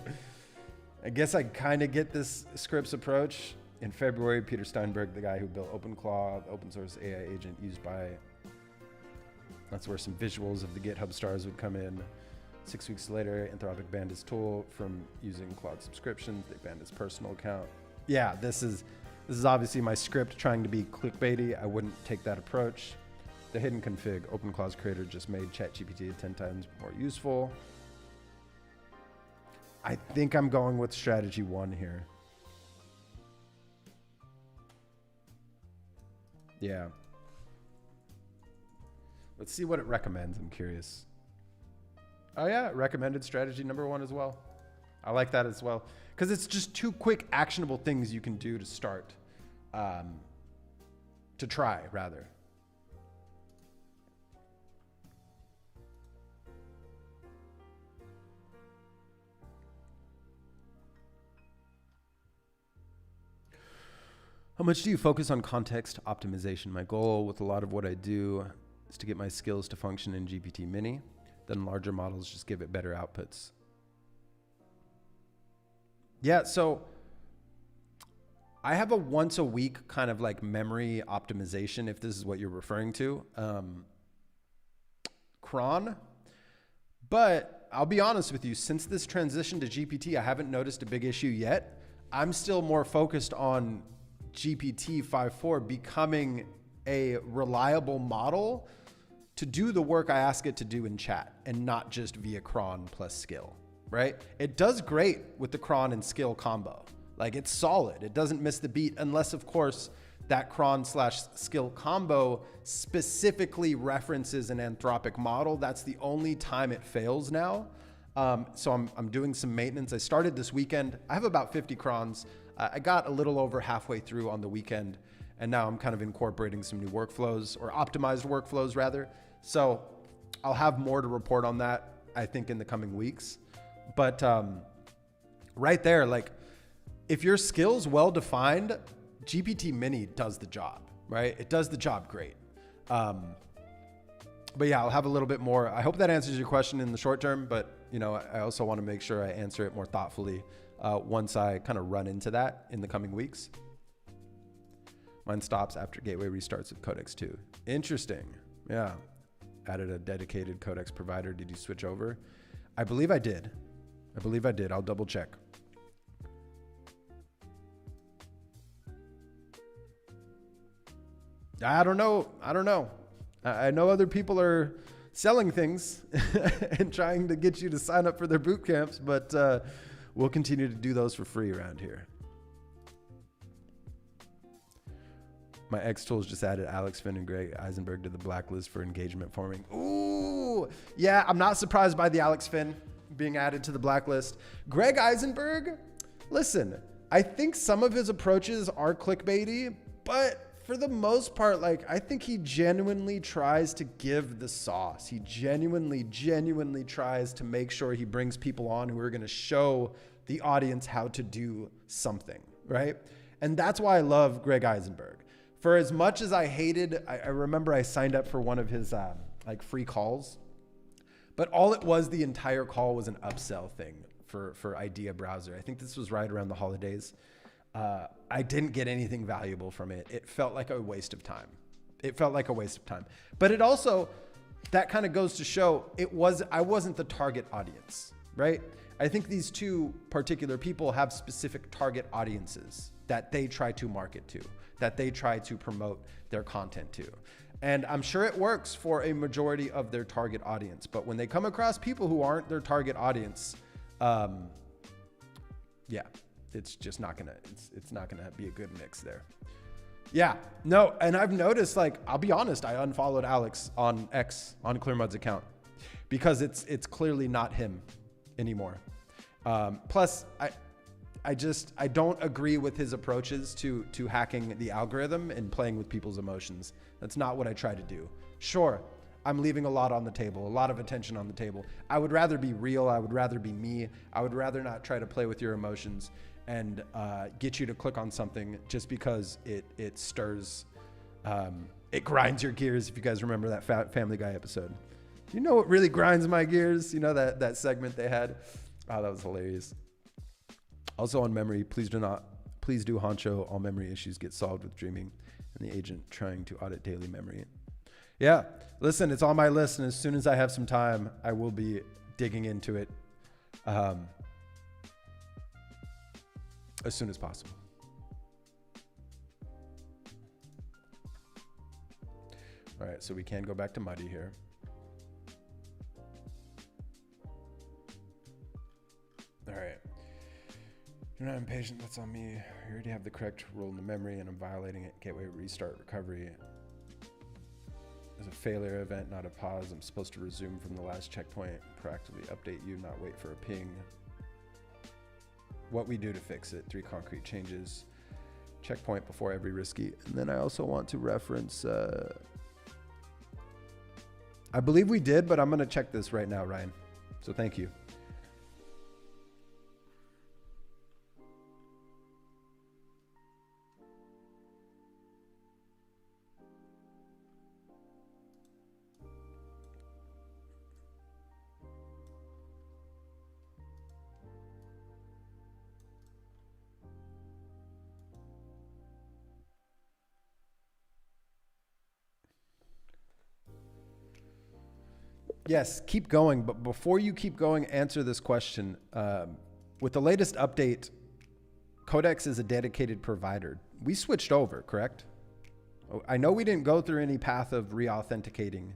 I guess I kind of get this Scripps approach. In February, Peter Steinberg, the guy who built OpenClaw, the open source AI agent used by, that's where some visuals of the GitHub stars would come in. 6 weeks later, Anthropic banned his tool from using cloud subscriptions. They banned his personal account. Yeah, this is obviously my script trying to be clickbaity. I wouldn't take that approach. The hidden config, OpenClaw's creator just made ChatGPT 10 times more useful. I think I'm going with strategy 1 here. Yeah. Let's see what it recommends. I'm curious. Oh yeah, it recommended strategy number 1 as well. I like that as well. Because it's just 2 quick actionable things you can do to start. To try, rather. How much do you focus on context optimization? My goal with a lot of what I do is to get my skills to function in GPT Mini. Then larger models just give it better outputs. Yeah, so I have a once a week kind of like memory optimization, if this is what you're referring to. Cron. But I'll be honest with you, since this transition to GPT, I haven't noticed a big issue yet. I'm still more focused on GPT 5.4 becoming a reliable model to do the work I ask it to do in chat and not just via cron plus skill, right? It does great with the cron and skill combo. Like, it's solid. It doesn't miss the beat unless, of course, that cron slash skill combo specifically references an Anthropic model. That's the only time it fails now. So I'm doing some maintenance. I started this weekend. I have about 50 crons. I got a little over halfway through on the weekend, and now I'm kind of incorporating some new workflows, or optimized workflows rather. So I'll have more to report on that, I think, in the coming weeks. But right there, like, if your skill's well-defined, GPT Mini does the job, right? It does the job great. But yeah, I'll have a little bit more. I hope that answers your question in the short term, but you know, I also want to make sure I answer it more thoughtfully once I kind of run into that in the coming weeks. Mine stops after gateway restarts with Codex 2. Interesting. Yeah. Added a dedicated Codex provider. Did you switch over? I believe I did. I'll double check. I don't know. I know other people are selling things and trying to get you to sign up for their boot camps, but we'll continue to do those for free around here. My X tools just added Alex Finn and Greg Eisenberg to the blacklist for engagement forming. Ooh, yeah, I'm not surprised by the Alex Finn being added to the blacklist. Greg Eisenberg, listen, I think some of his approaches are clickbaity, but for the most part, like, I think he genuinely tries to give the sauce. He genuinely tries to make sure he brings people on who are going to show the audience how to do something, right? And that's why I love Greg Eisenberg. For as much as I hated, I remember I signed up for one of his like free calls, but all it was, the entire call was an upsell thing for Idea Browser. I think this was right around the holidays. I didn't get anything valuable from it. It felt like a waste of time. But it also, that kind of goes to show I wasn't the target audience, right? I think these two particular people have specific target audiences that they try to market to, that they try to promote their content to. And I'm sure it works for a majority of their target audience. But when they come across people who aren't their target audience, yeah, it's just not gonna, it's not gonna be a good mix there. Yeah, no, and I've noticed, like, I'll be honest, I unfollowed Alex on X, on ClearMud's account, because it's clearly not him anymore. Plus, I don't agree with his approaches to hacking the algorithm and playing with people's emotions. That's not what I try to do. Sure, I'm leaving a lot on the table, a lot of attention on the table. I would rather be real. I would rather be me. I would rather not try to play with your emotions and get you to click on something just because it stirs, it grinds your gears. If you guys remember that Family Guy episode. Do you know what really grinds my gears? You know, that segment they had? Oh, that was hilarious. Also on memory, please do Honcho, all memory issues get solved with dreaming and the agent trying to audit daily memory. Yeah, listen, it's on my list, and as soon as I have some time, I will be digging into it as soon as possible. All right, so we can go back to Muddy here. All right. You're not impatient, that's on me. You already have the correct rule in the memory and I'm violating it. Gateway restart recovery. There's a failure event, not a pause. I'm supposed to resume from the last checkpoint, proactively update you, not wait for a ping. What we do to fix it, 3 concrete changes. Checkpoint before every risky. And then I also want to reference, I believe we did, but I'm gonna check this right now, Ryan. So thank you. Yes, keep going. But before you keep going, answer this question. With the latest update, Codex is a dedicated provider. We switched over, correct? I know we didn't go through any path of re-authenticating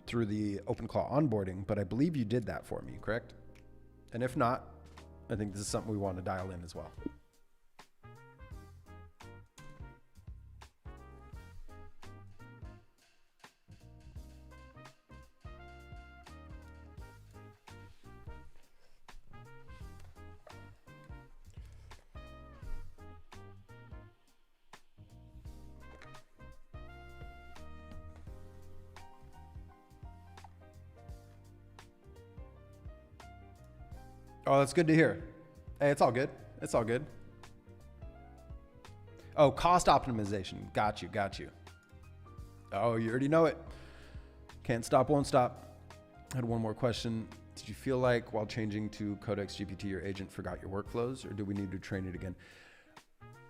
through the openclaw onboarding, but I believe you did that for me, correct? And if not, I think this is something we want to dial in as well. Oh, that's good to hear. Hey, it's all good. It's all good. Oh, cost optimization. Got you. Oh, you already know it. Can't stop, won't stop. I had one more question. Did you feel like while changing to Codex GPT, your agent forgot your workflows, or do we need to train it again?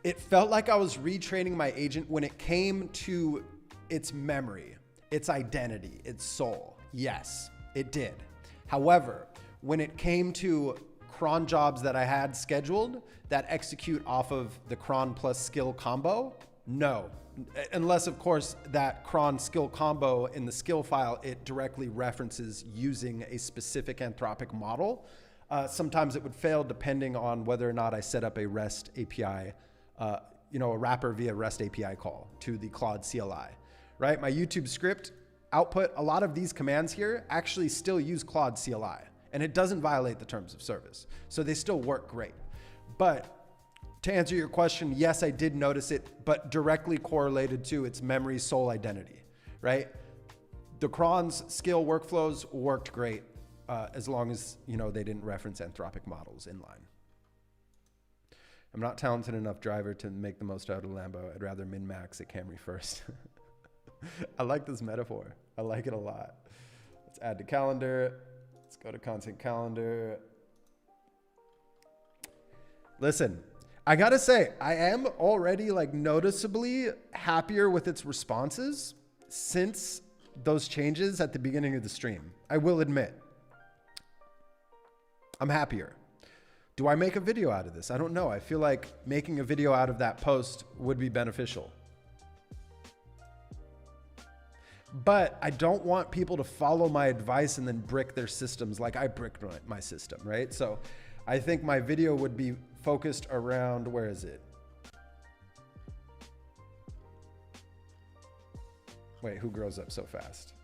It felt like I was retraining my agent when it came to its memory, its identity, its soul. Yes, it did. However, when it came to cron jobs that I had scheduled that execute off of the cron plus skill combo, no. Unless, of course, that cron skill combo in the skill file, it directly references using a specific Anthropic model. Sometimes it would fail depending on whether or not I set up a REST API, a wrapper via REST API call to the Claude CLI, right? My YouTube script output, a lot of these commands here actually still use Claude CLI, and it doesn't violate the terms of service. So they still work great. But to answer your question, yes, I did notice it, but directly correlated to its memory sole identity, right? The crons skill workflows worked great as long as, they didn't reference Anthropic models inline. I'm not talented enough driver to make the most out of Lambo. I'd rather min-max at Camry first. I like this metaphor. I like it a lot. Let's add to calendar. Let's go to content calendar. Listen, I gotta say, I am already like noticeably happier with its responses since those changes at the beginning of the stream. I will admit, I'm happier. Do I make a video out of this? I don't know. I feel like making a video out of that post would be beneficial. But I don't want people to follow my advice and then brick their systems like I bricked my system, right? So I think my video would be focused around, where is it? Wait, who grows up so fast?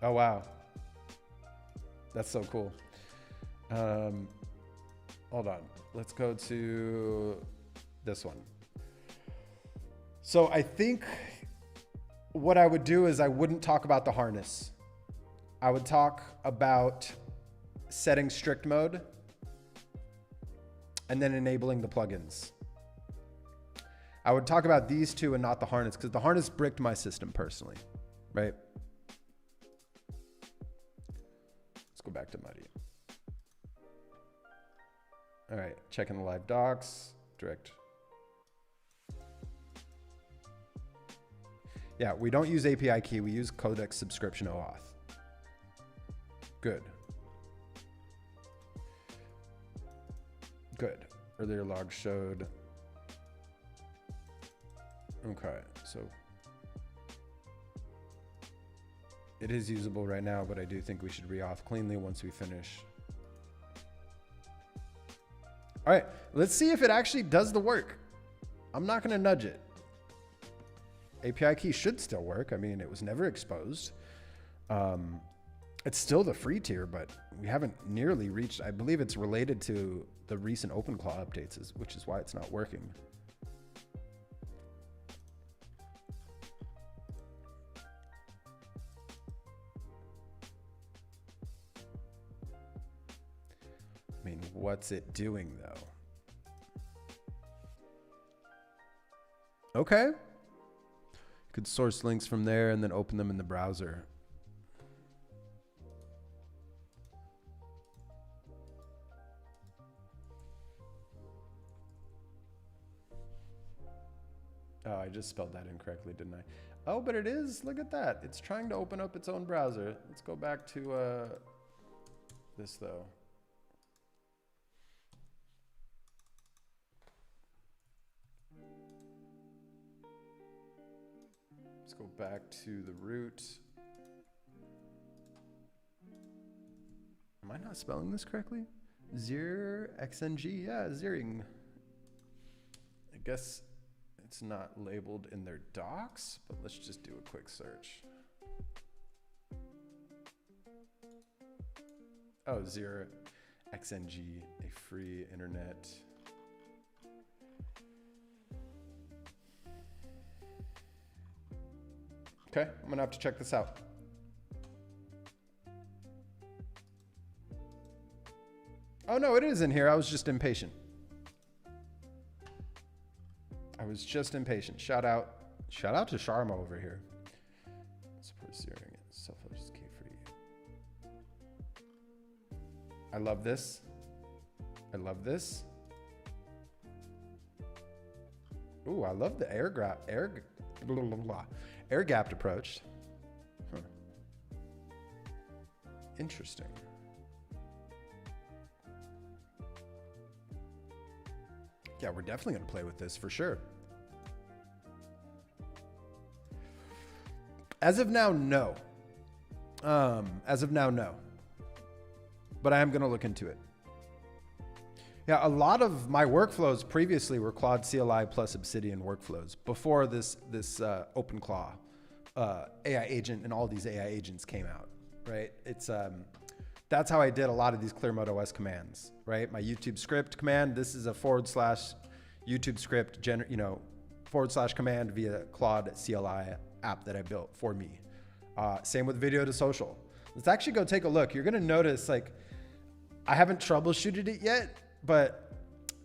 Oh, wow. That's so cool. Hold on. Let's go to this one. So I think what I would do is I wouldn't talk about the harness. I would talk about setting strict mode and then enabling the plugins. I would talk about these two and not the harness, because the harness bricked my system personally, right? Let's go back to Muddy. All right, checking the live docs, direct. Yeah, we don't use API key. We use Codex subscription OAuth. Good. Good. Earlier log showed. Okay, so it is usable right now, but I do think we should re-auth cleanly once we finish. All right, let's see if it actually does the work. I'm not gonna nudge it. API key should still work. I mean, it was never exposed. It's still the free tier, but we haven't nearly reached, I believe it's related to the recent openclaw updates, which is why it's not working. I mean, what's it doing though? Okay. You could source links from there and then open them in the browser. Oh, I just spelled that incorrectly, didn't I? Oh, but it is. Look at that. It's trying to open up its own browser. Let's go back to this though. Let's go back to the root. Am I not spelling this correctly? ZeroXNG, yeah, Zering. I guess it's not labeled in their docs, but let's just do a quick search. Oh, ZeroXNG, a free internet. Okay, I'm gonna have to check this out. Oh no, it is in here. I was just impatient. I was just impatient. Shout out to Sharma over here. Support zeroing it. Self-hosted key free. I love this. I love this. Ooh, I love the air gapped approach. Huh. Interesting. Yeah, we're definitely going to play with this for sure. As of now, no. As of now, no. But I am going to look into it. Yeah, a lot of my workflows previously were Claude CLI plus Obsidian workflows before this openclaw AI agent and all these AI agents came out, right? It's that's how I did a lot of these clear mode OS commands, right? My YouTube script command, this is a / YouTube script, / command via Claude CLI app that I built for me. Same with video to social. Let's actually go take a look. You're gonna notice, like, I haven't troubleshooted it yet, but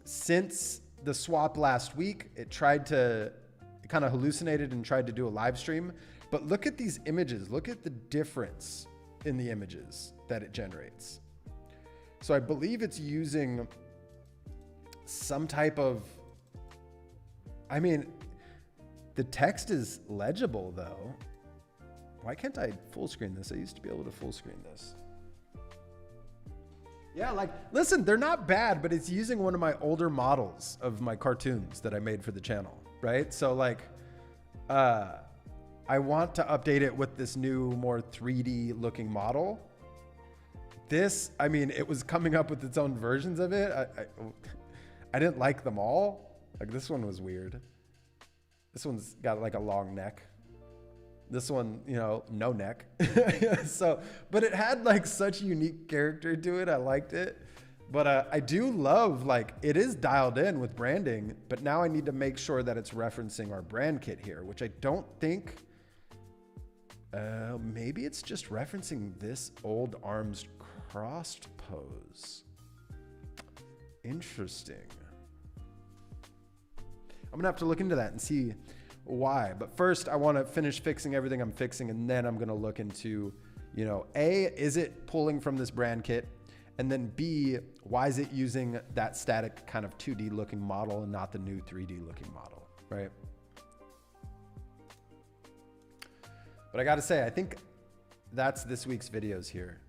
since the swap last week, it kind of hallucinated and tried to do a live stream. But look at these images. Look at the difference in the images that it generates. So I believe it's using some type of, I mean, the text is legible though. Why can't I full screen this? I used to be able to full screen this. Yeah, like, listen, they're not bad, but it's using one of my older models of my cartoons that I made for the channel, right? So like, I want to update it with this new, more 3D looking model. This, I mean, it was coming up with its own versions of it. I didn't like them all. Like, this one was weird. This one's got like a long neck. This one, no neck. So, but it had like such a unique character to it. I liked it. But I do love, like, it is dialed in with branding, but now I need to make sure that it's referencing our brand kit here, which I don't think, maybe it's just referencing this old arms crossed pose. Interesting. I'm gonna have to look into that and see why. But first, I want to finish fixing everything I'm fixing, and then I'm going to look into, A, is it pulling from this brand kit? And then B, why is it using that static kind of 2D looking model and not the new 3D looking model, right? But I got to say, I think that's this week's videos here.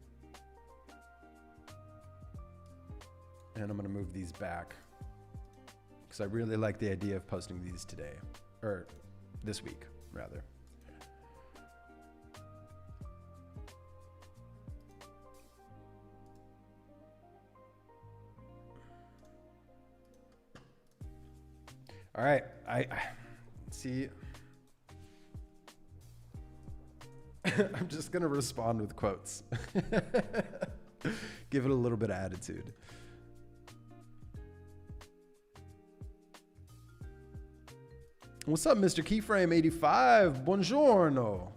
And I'm going to move these back because I really like the idea of posting these today, or this week, rather. All right, I see. I'm just gonna respond with quotes. Give it a little bit of attitude. What's up, Mr. Keyframe85? Buongiorno.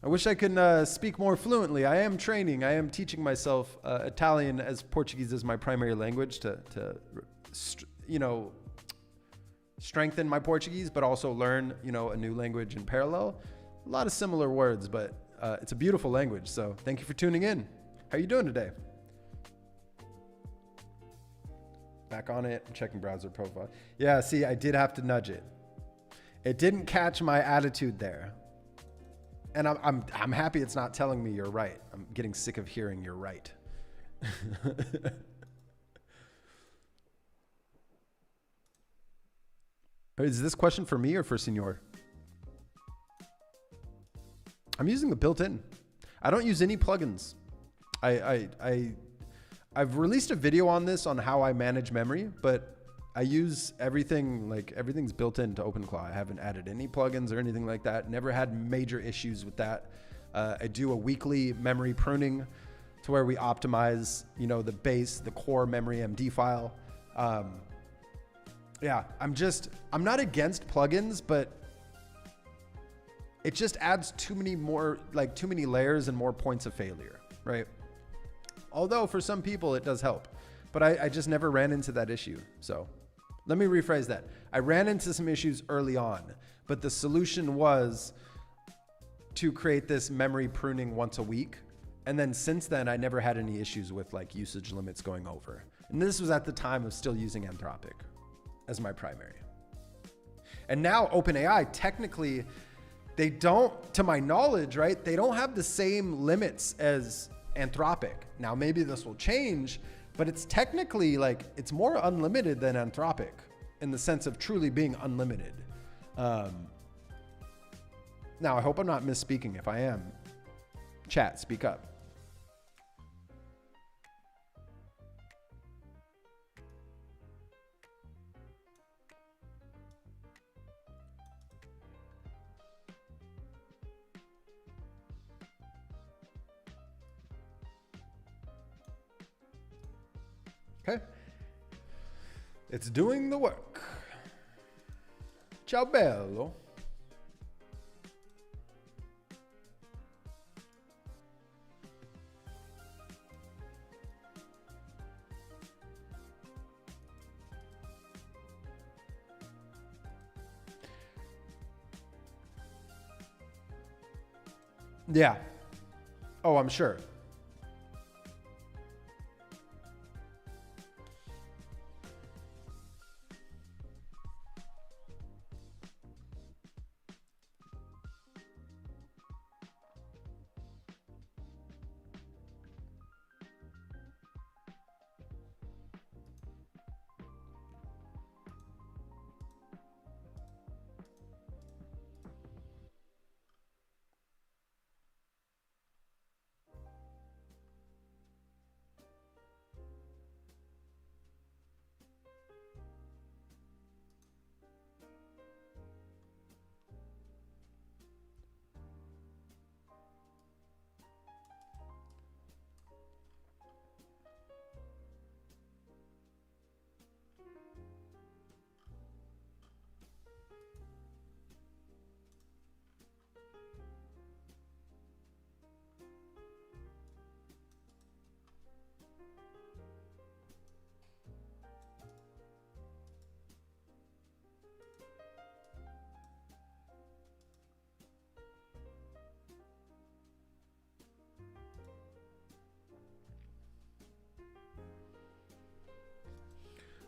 I wish I could speak more fluently. I am training. I am teaching myself Italian as Portuguese as my primary language to strengthen my Portuguese, but also learn, a new language in parallel. A lot of similar words, but it's a beautiful language. So thank you for tuning in. How are you doing today? Back on it. I'm checking browser profile. Yeah, see, I did have to nudge it. It didn't catch my attitude there. And I'm happy it's not telling me you're right. I'm getting sick of hearing you're right. Is this question for me or for Senor? I'm using the built-in. I don't use any plugins. I've released a video on this on how I manage memory, but I use everything, like everything's built into openclaw. I haven't added any plugins or anything like that. Never had major issues with that. I do a weekly memory pruning to where we optimize, the core memory MD file. Yeah, I'm not against plugins, but it just adds too many layers and more points of failure, right? Although for some people it does help, but I just never ran into that issue. So let me rephrase that. I ran into some issues early on, but the solution was to create this memory pruning once a week. And then since then, I never had any issues with like usage limits going over. And this was at the time of still using Anthropic as my primary. And now OpenAI, technically, they don't, to my knowledge, right? They don't have the same limits as Anthropic. Now, maybe this will change, but it's technically like, it's more unlimited than Anthropic in the sense of truly being unlimited. Now, I hope I'm not misspeaking. If I am, chat, speak up. Okay. It's doing the work. Ciao bello. Yeah. Oh, I'm sure.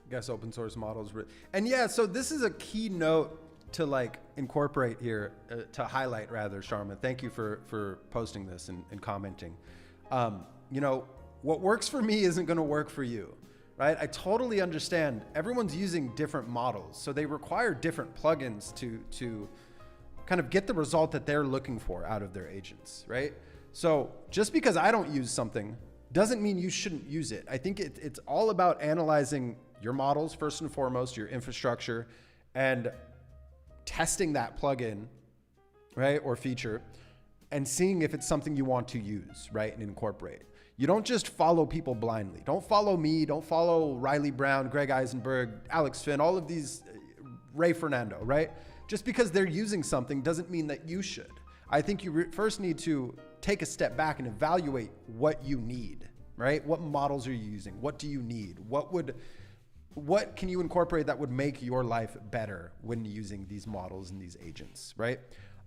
Guess open source models. And yeah, so this is a key note to like incorporate here, to highlight rather, Sharma. Thank you for posting this and commenting. You know, what works for me isn't going to work for you, right? I totally understand. Everyone's using different models, so they require different plugins to kind of get the result that they're looking for out of their agents, right? So just because I don't use something doesn't mean you shouldn't use it. I think it's all about analyzing your models first and foremost, your infrastructure, and testing that plugin, right, or feature, and seeing if it's something you want to use, right, and incorporate. You don't just follow people blindly. Don't follow me. Don't follow Riley Brown, Greg Eisenberg, Alex Finn, all of these, Ray Fernando, right? Just because they're using something doesn't mean that you should. I think you first need to take a step back and evaluate what you need, right? What models are you using? What do you need? What can you incorporate that would make your life better when using these models and these agents, right?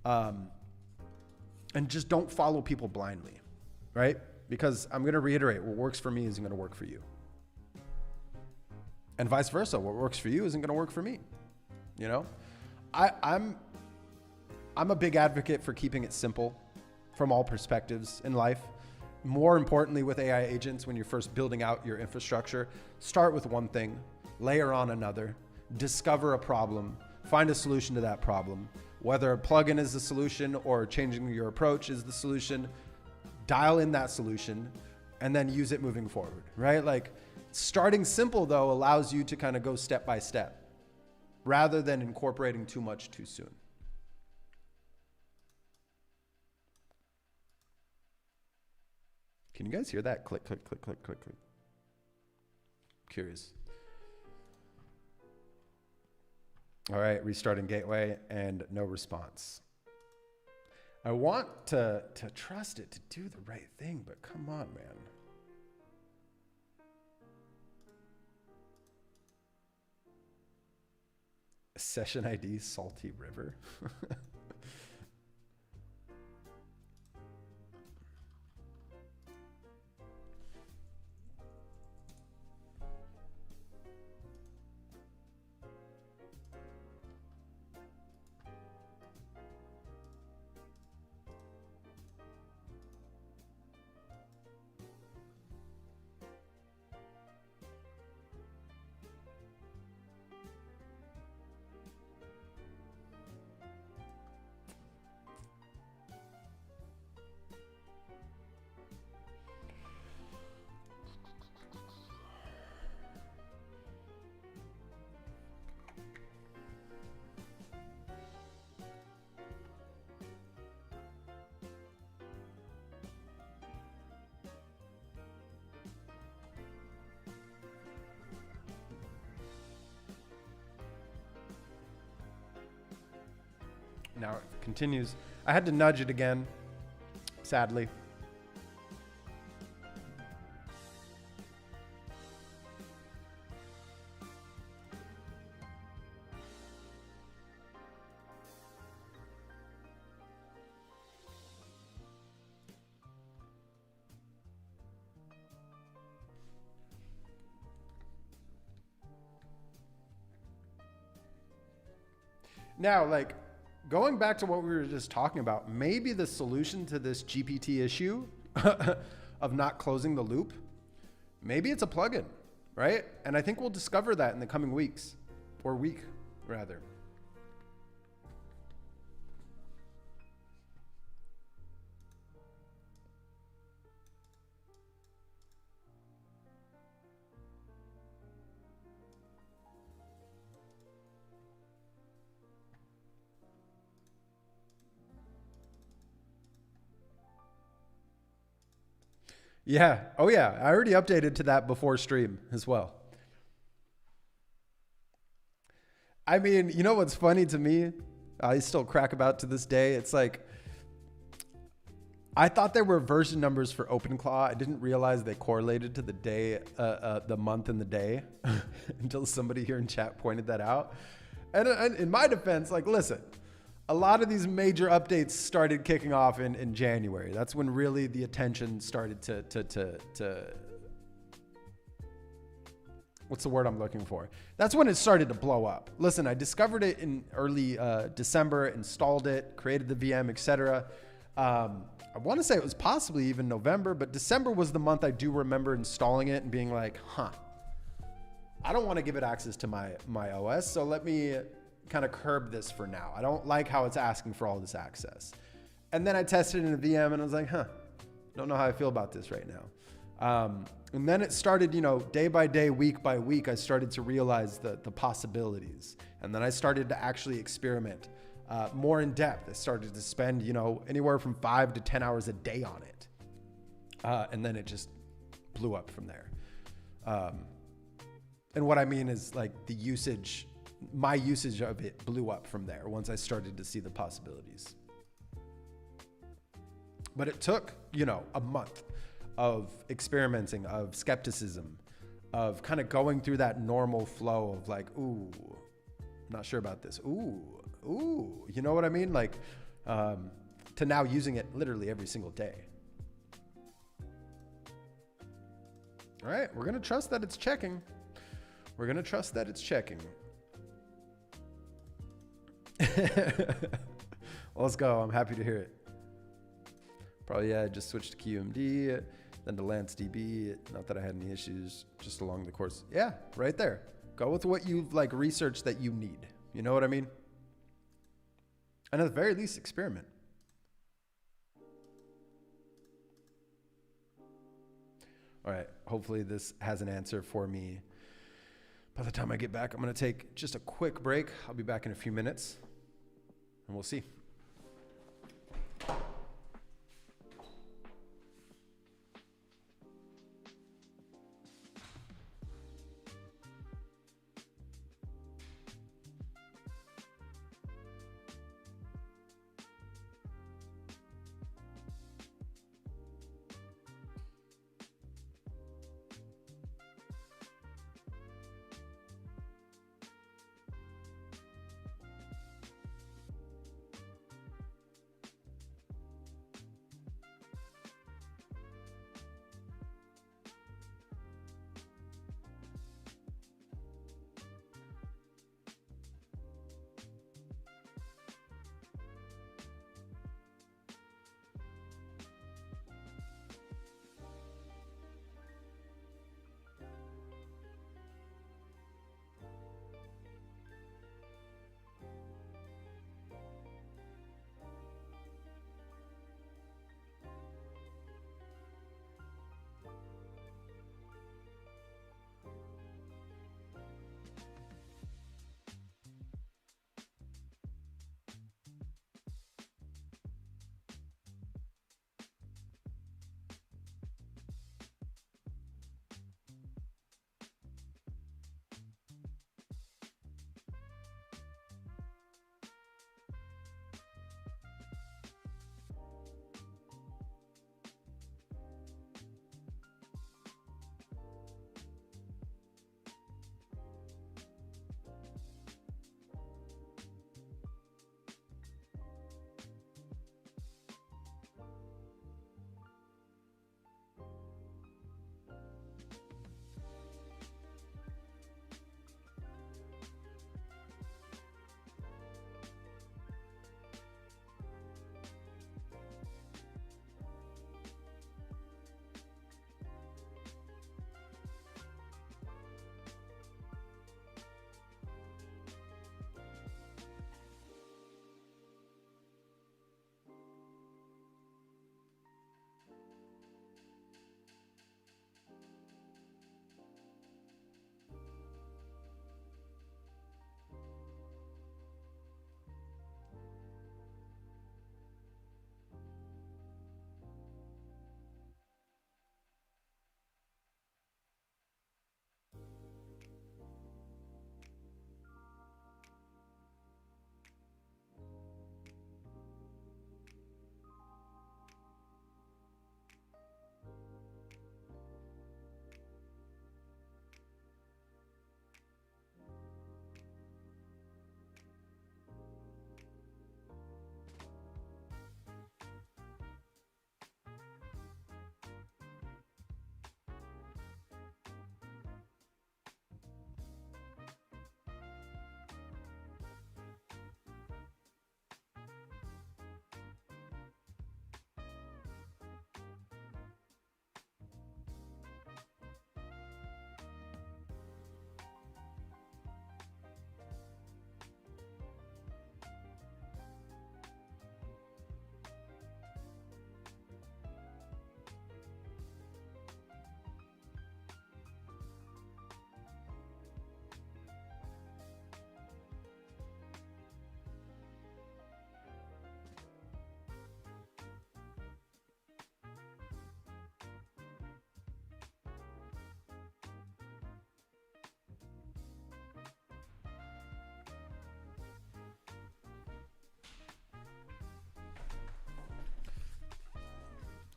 And just don't follow people blindly, right? Because I'm going to reiterate, what works for me isn't going to work for you. And vice versa, what works for you isn't going to work for me. You know, I'm a big advocate for keeping it simple from all perspectives in life. More importantly, with AI agents, when you're first building out your infrastructure, start with one thing, layer on another, discover a problem, find a solution to that problem. Whether a plugin is the solution or changing your approach is the solution, dial in that solution and then use it moving forward, right? Like starting simple though allows you to kind of go step by step rather than incorporating too much too soon. Can you guys hear that? Click, click, click, click, click, click. Curious. All right, restarting gateway and no response. I want to trust it to do the right thing, but come on, man. Session ID, Salty River. now it continues. I had to nudge it again, sadly. Now, like, going back to what we were just talking about, maybe the solution to this GPT issue of not closing the loop, maybe it's a plugin, right? And I think we'll discover that in the coming weeks, or week, rather. Yeah. Oh, yeah. I already updated to that before stream as well. I mean, you know what's funny to me? I still crack about to this day. It's like, I thought there were version numbers for openclaw. I didn't realize they correlated to the day, the month and the day until somebody here in chat pointed that out. And in my defense, like, listen, a lot of these major updates started kicking off in January. That's when really the attention started to what's the word I'm looking for? That's when it started to blow up. Listen, I discovered it in early December, installed it, created the VM, etc. I want to say it was possibly even November, but December was the month I do remember installing it and being like, I don't want to give it access to my OS, so let me kind of curb this for now. I don't like how it's asking for all this access. And then I tested it in a VM and I was like, don't know how I feel about this right now. And then it started, day by day, week by week, I started to realize the possibilities. And then I started to actually experiment more in depth. I started to spend, anywhere from 5 to 10 hours a day on it. And then it just blew up from there. And what I mean is like my usage of it blew up from there once I started to see the possibilities. But it took, a month of experimenting, of skepticism, of kind of going through that normal flow of like, ooh, not sure about this. Ooh, you know what I mean? Like, to now using it literally every single day. All right, we're going to trust that it's checking. Let's go. I'm happy to hear it. Probably, I just switched to QMD, then to LanceDB. Not that I had any issues, just along the course. Yeah, right there. Go with what you've researched that you need. You know what I mean? And at the very least, experiment. All right. Hopefully this has an answer for me. By the time I get back, I'm going to take just a quick break. I'll be back in a few minutes, and we'll see.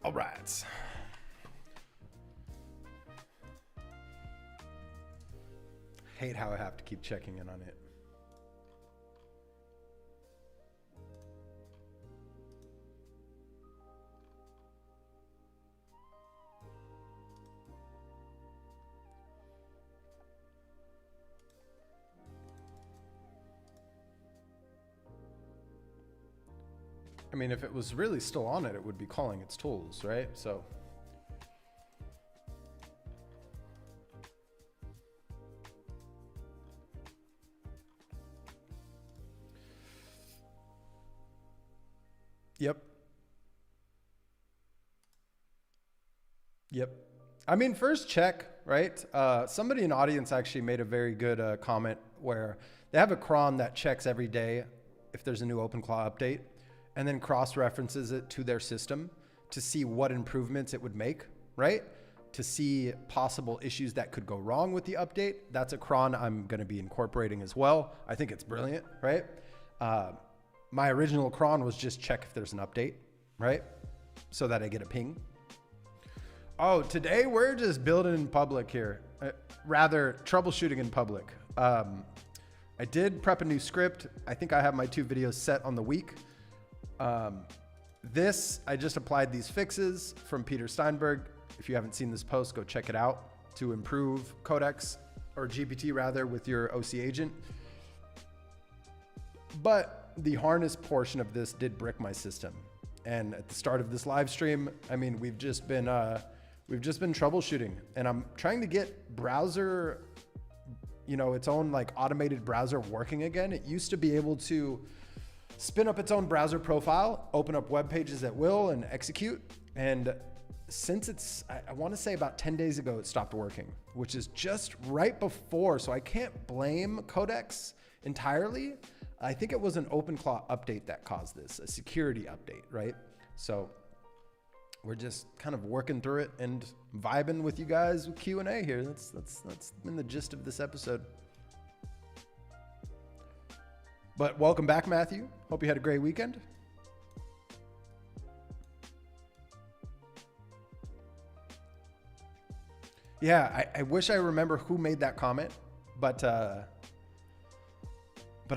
All right. Hate how I have to keep checking in on it. I mean, if it was really still on it, it would be calling its tools, right? So. Yep. Yep. I mean, first check, right? Somebody in the audience actually made a very good comment where they have a cron that checks every day if there's a new OpenClaw update, and then cross-references it to their system to see what improvements it would make, right? To see possible issues that could go wrong with the update. That's a cron I'm gonna be incorporating as well. I think it's brilliant, right? My original cron was just check if there's an update, right? So that I get a ping. Oh, today we're just building in public here. Rather, troubleshooting in public. I did prep a new script. I think I have my 2 videos set on the week. I just applied these fixes from Peter Steinberg. If you haven't seen this post, go check it out to improve Codex, or GPT rather, with your OC agent. But the harness portion of this did brick my system. And at the start of this live stream, I mean, we've just been troubleshooting, and I'm trying to get browser, its own like automated browser working again. It used to be able to spin up its own browser profile, open up web pages at will, and execute. And since I want to say about 10 days ago, it stopped working, which is just right before. So I can't blame Codex entirely. I think it was an OpenClaw update that caused this, a security update, right? So we're just kind of working through it and vibing with you guys with Q&A here. That's been the gist of this episode. But welcome back, Matthew. Hope you had a great weekend. Yeah, I wish I remember who made that comment, but I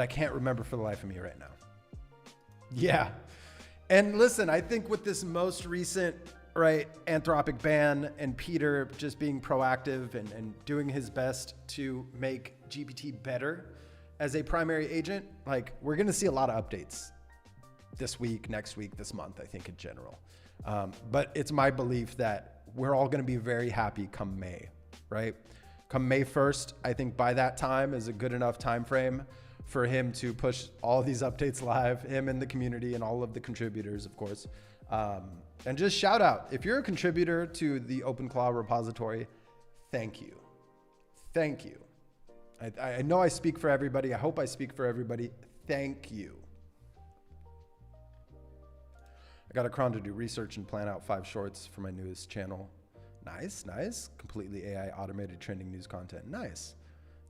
can't remember for the life of me right now. Yeah. And listen, I think with this most recent, right, Anthropic ban and Peter just being proactive and doing his best to make GPT better as a primary agent, like we're going to see a lot of updates this week, next week, this month, I think in general. But it's my belief that we're all going to be very happy come May, right? Come May 1st, I think by that time is a good enough time frame for him to push all of these updates live, him and the community and all of the contributors, of course. And just shout out, if you're a contributor to the OpenClaw repository, thank you. Thank you. I know I speak for everybody. I hope I speak for everybody. Thank you. I got a cron to do research and plan out 5 shorts for my newest channel. Nice, nice. Completely AI automated trending news content. Nice.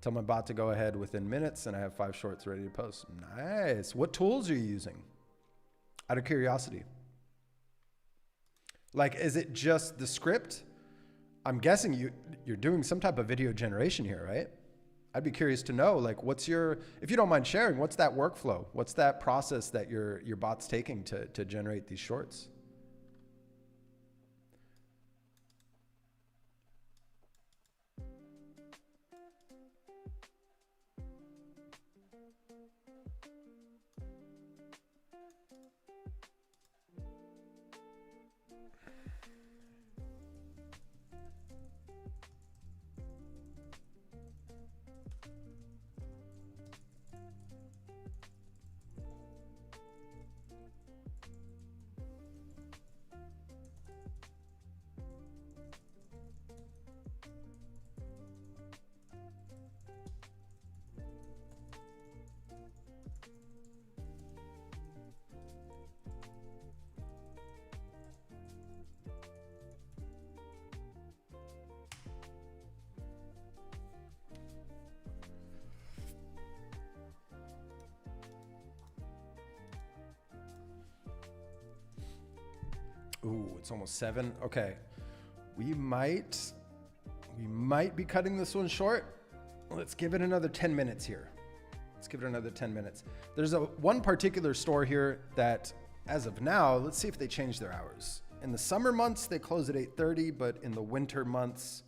Tell my bot to go ahead within minutes and I have 5 shorts ready to post. Nice. What tools are you using? Out of curiosity. Like, is it just the script? I'm guessing you're doing some type of video generation here, right? I'd be curious to know, like, what's your, if you don't mind sharing, what's that workflow? What's that process that your bot's taking to generate these shorts? Ooh, it's almost 7. Okay. We might be cutting this one short. Let's give it another 10 minutes here. Let's give it another 10 minutes. There's one particular store here that, as of now, let's see if they change their hours. In the summer months, they close at 8:30, but in the winter months,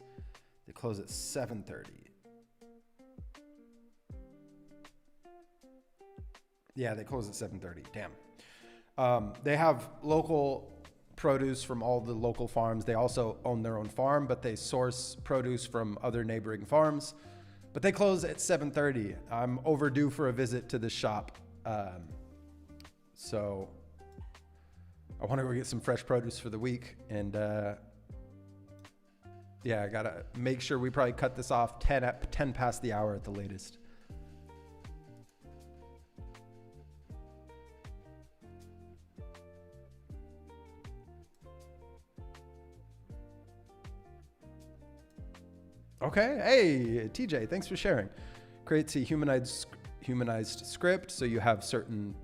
they close at 7:30. Yeah, they close at 7:30. Damn. They have local produce from all the local farms. They also own their own farm, but they source produce from other neighboring farms. But they close at 7:30. I'm overdue for a visit to this shop. So I want to go get some fresh produce for the week. And yeah, I got to make sure we probably cut this off 10 past the hour at the latest. Okay. Hey, TJ, thanks for sharing. Creates a humanized script. So you have certain,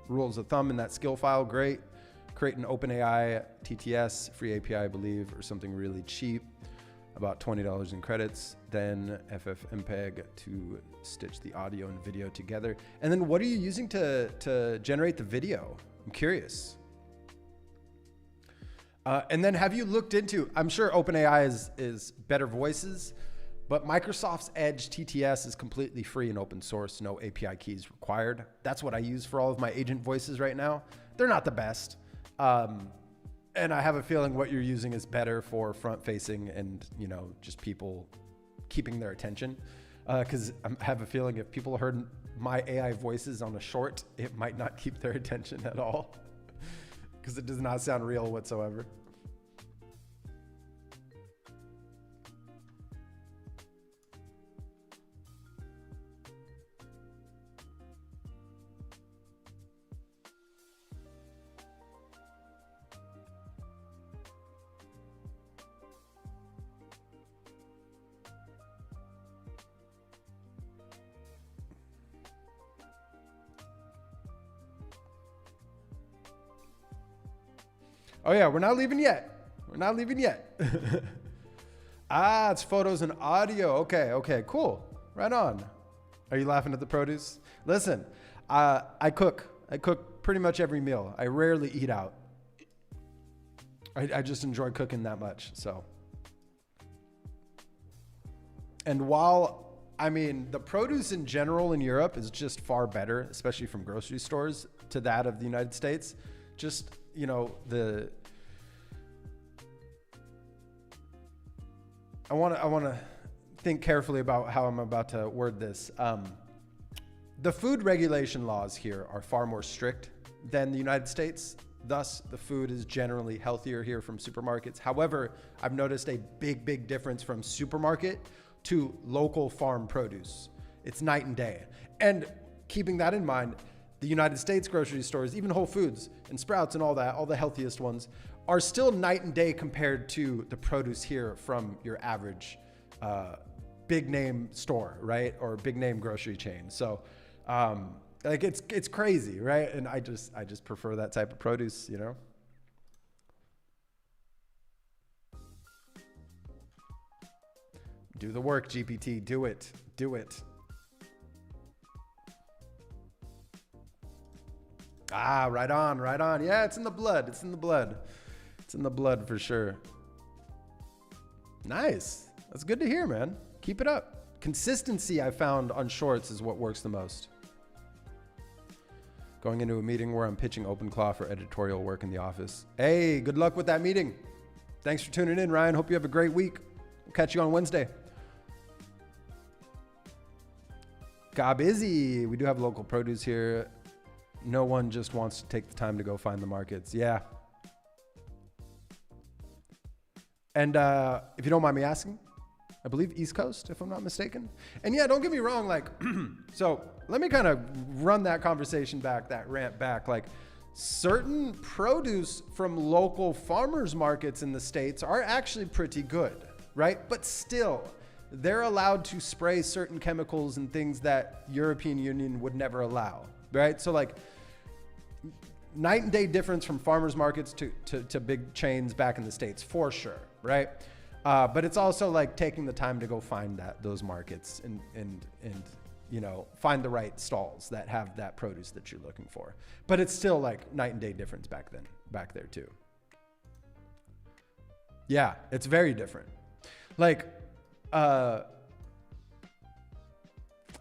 rules of thumb in that skill file. Great. Create an OpenAI TTS, free API, I believe, or something really cheap, about $20 in credits. Then FFmpeg to stitch the audio and video together. And then what are you using to generate the video? I'm curious. And then have you looked into, I'm sure OpenAI is better voices, but Microsoft's Edge TTS is completely free and open source, no API keys required. That's what I use for all of my agent voices right now. They're not the best. And I have a feeling what you're using is better for front facing and, just people keeping their attention. Cause I have a feeling if people heard my AI voices on a short, it might not keep their attention at all. Because it does not sound real whatsoever. Oh yeah, we're not leaving yet. We're not leaving yet. It's photos and audio. Okay, cool. Right on. Are you laughing at the produce? Listen, I cook pretty much every meal. I rarely eat out. I just enjoy cooking that much, so. And while, the produce in general in Europe is just far better, especially from grocery stores, to that of the United States. Just, I want to think carefully about how I'm about to word this. The food regulation laws here are far more strict than the United States. Thus, the food is generally healthier here from supermarkets. However, I've noticed a big difference from supermarket to local farm produce. It's night and day. And keeping that in mind, the United States grocery stores, even Whole Foods and Sprouts and all that, all the healthiest ones, are still night and day compared to the produce here from your average big name store, right? Or big name grocery chain. So it's crazy, right? And I just prefer that type of produce, Do the work, GPT, do it. Right on. Yeah, it's in the blood. It's in the blood for sure. Nice. That's good to hear, man. Keep it up. Consistency, I found on shorts, is what works the most. Going into a meeting where I'm pitching OpenClaw for editorial work in the office. Hey, good luck with that meeting. Thanks for tuning in, Ryan. Hope you have a great week. We'll catch you on Wednesday. Got busy. We do have local produce here. No one just wants to take the time to go find the markets. Yeah. And if you don't mind me asking, I believe East Coast, if I'm not mistaken. And yeah, don't get me wrong. So let me kind of run that conversation back, that rant back. Certain produce from local farmers markets in the States are actually pretty good, right? But still, they're allowed to spray certain chemicals and things that European Union would never allow, right? So night and day difference from farmers markets to big chains back in the States, for sure, right? But it's also like taking the time to go find those markets and you know, find the right stalls that have that produce that you're looking for. But it's still like night and day difference back there too. Yeah, it's very different. Like,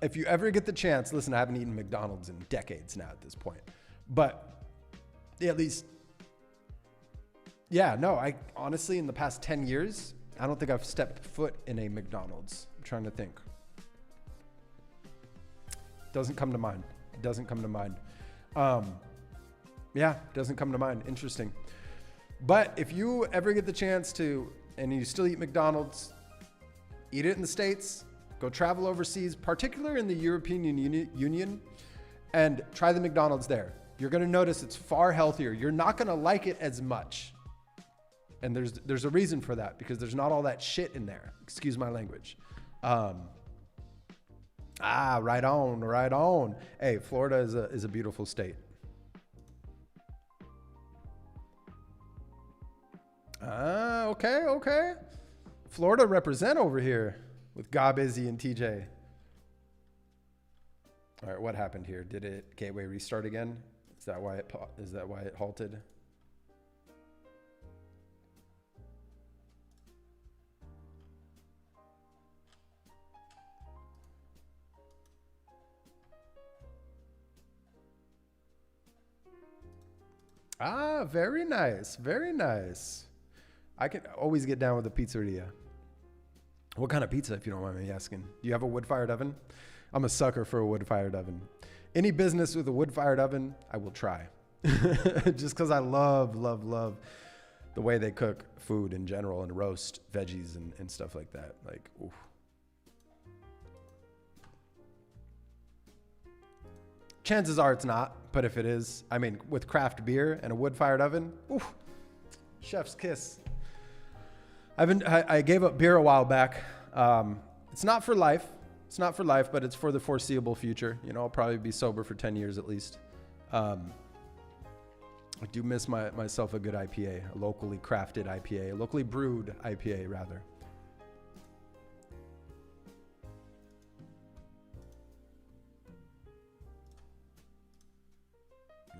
if you ever get the chance, listen, I haven't eaten McDonald's in decades now at this point, but at least, yeah, no, I honestly, in the past 10 years, I don't think I've stepped foot in a McDonald's. I'm trying to think. Doesn't come to mind. Doesn't come to mind. Yeah, doesn't come to mind. Interesting. But if you ever get the chance to, and you still eat McDonald's, eat it in the States, go travel overseas, particularly in the European Union, and try the McDonald's there. You're going to notice it's far healthier. You're not going to like it as much. And there's a reason for that, because there's not all that shit in there. Excuse my language. Right on, right on. Hey, Florida is a beautiful state. Okay. Florida represent over here with Gob, Izzy, and TJ. All right, what happened here? Did it gateway restart again? Is that why it halted? Very nice. Very nice. I can always get down with a pizzeria. What kind of pizza, if you don't mind me asking? Do you have a wood-fired oven? I'm a sucker for a wood-fired oven. Any business with a wood-fired oven, I will try. Just because I love the way they cook food in general and roast veggies and stuff like that. Like, oof. Chances are it's not, but if it is, I mean, with craft beer and a wood-fired oven, oof, chef's kiss. I gave up beer a while back. It's not for life. It's not for life, but it's for the foreseeable future. You know, I'll probably be sober for 10 years at least. I do miss myself a good IPA, a locally crafted IPA, a locally brewed IPA rather.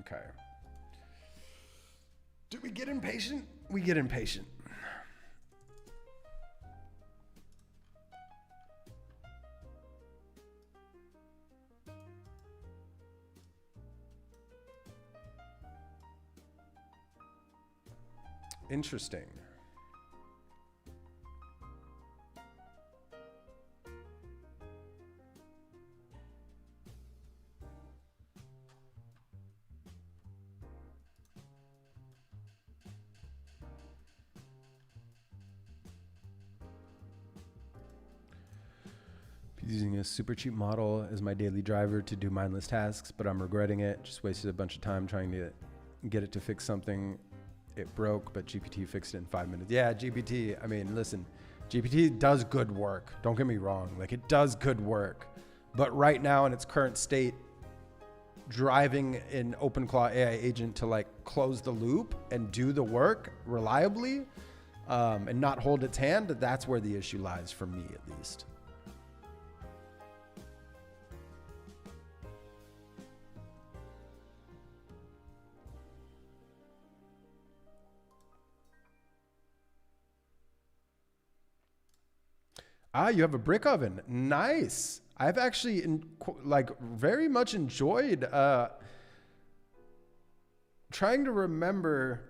Okay. Do we get impatient? We get impatient. Interesting. Using a super cheap model as my daily driver to do mindless tasks, but I'm regretting it. Just wasted a bunch of time trying to get it to fix something. It broke, but GPT fixed it in 5 minutes. Yeah, GPT, I mean, listen, GPT does good work. Don't get me wrong. Like, it does good work. But right now in its current state, driving an OpenClaw AI agent to like close the loop and do the work reliably and not hold its hand, that's where the issue lies for me at least. You have a brick oven. Nice. I've actually very much enjoyed trying to remember.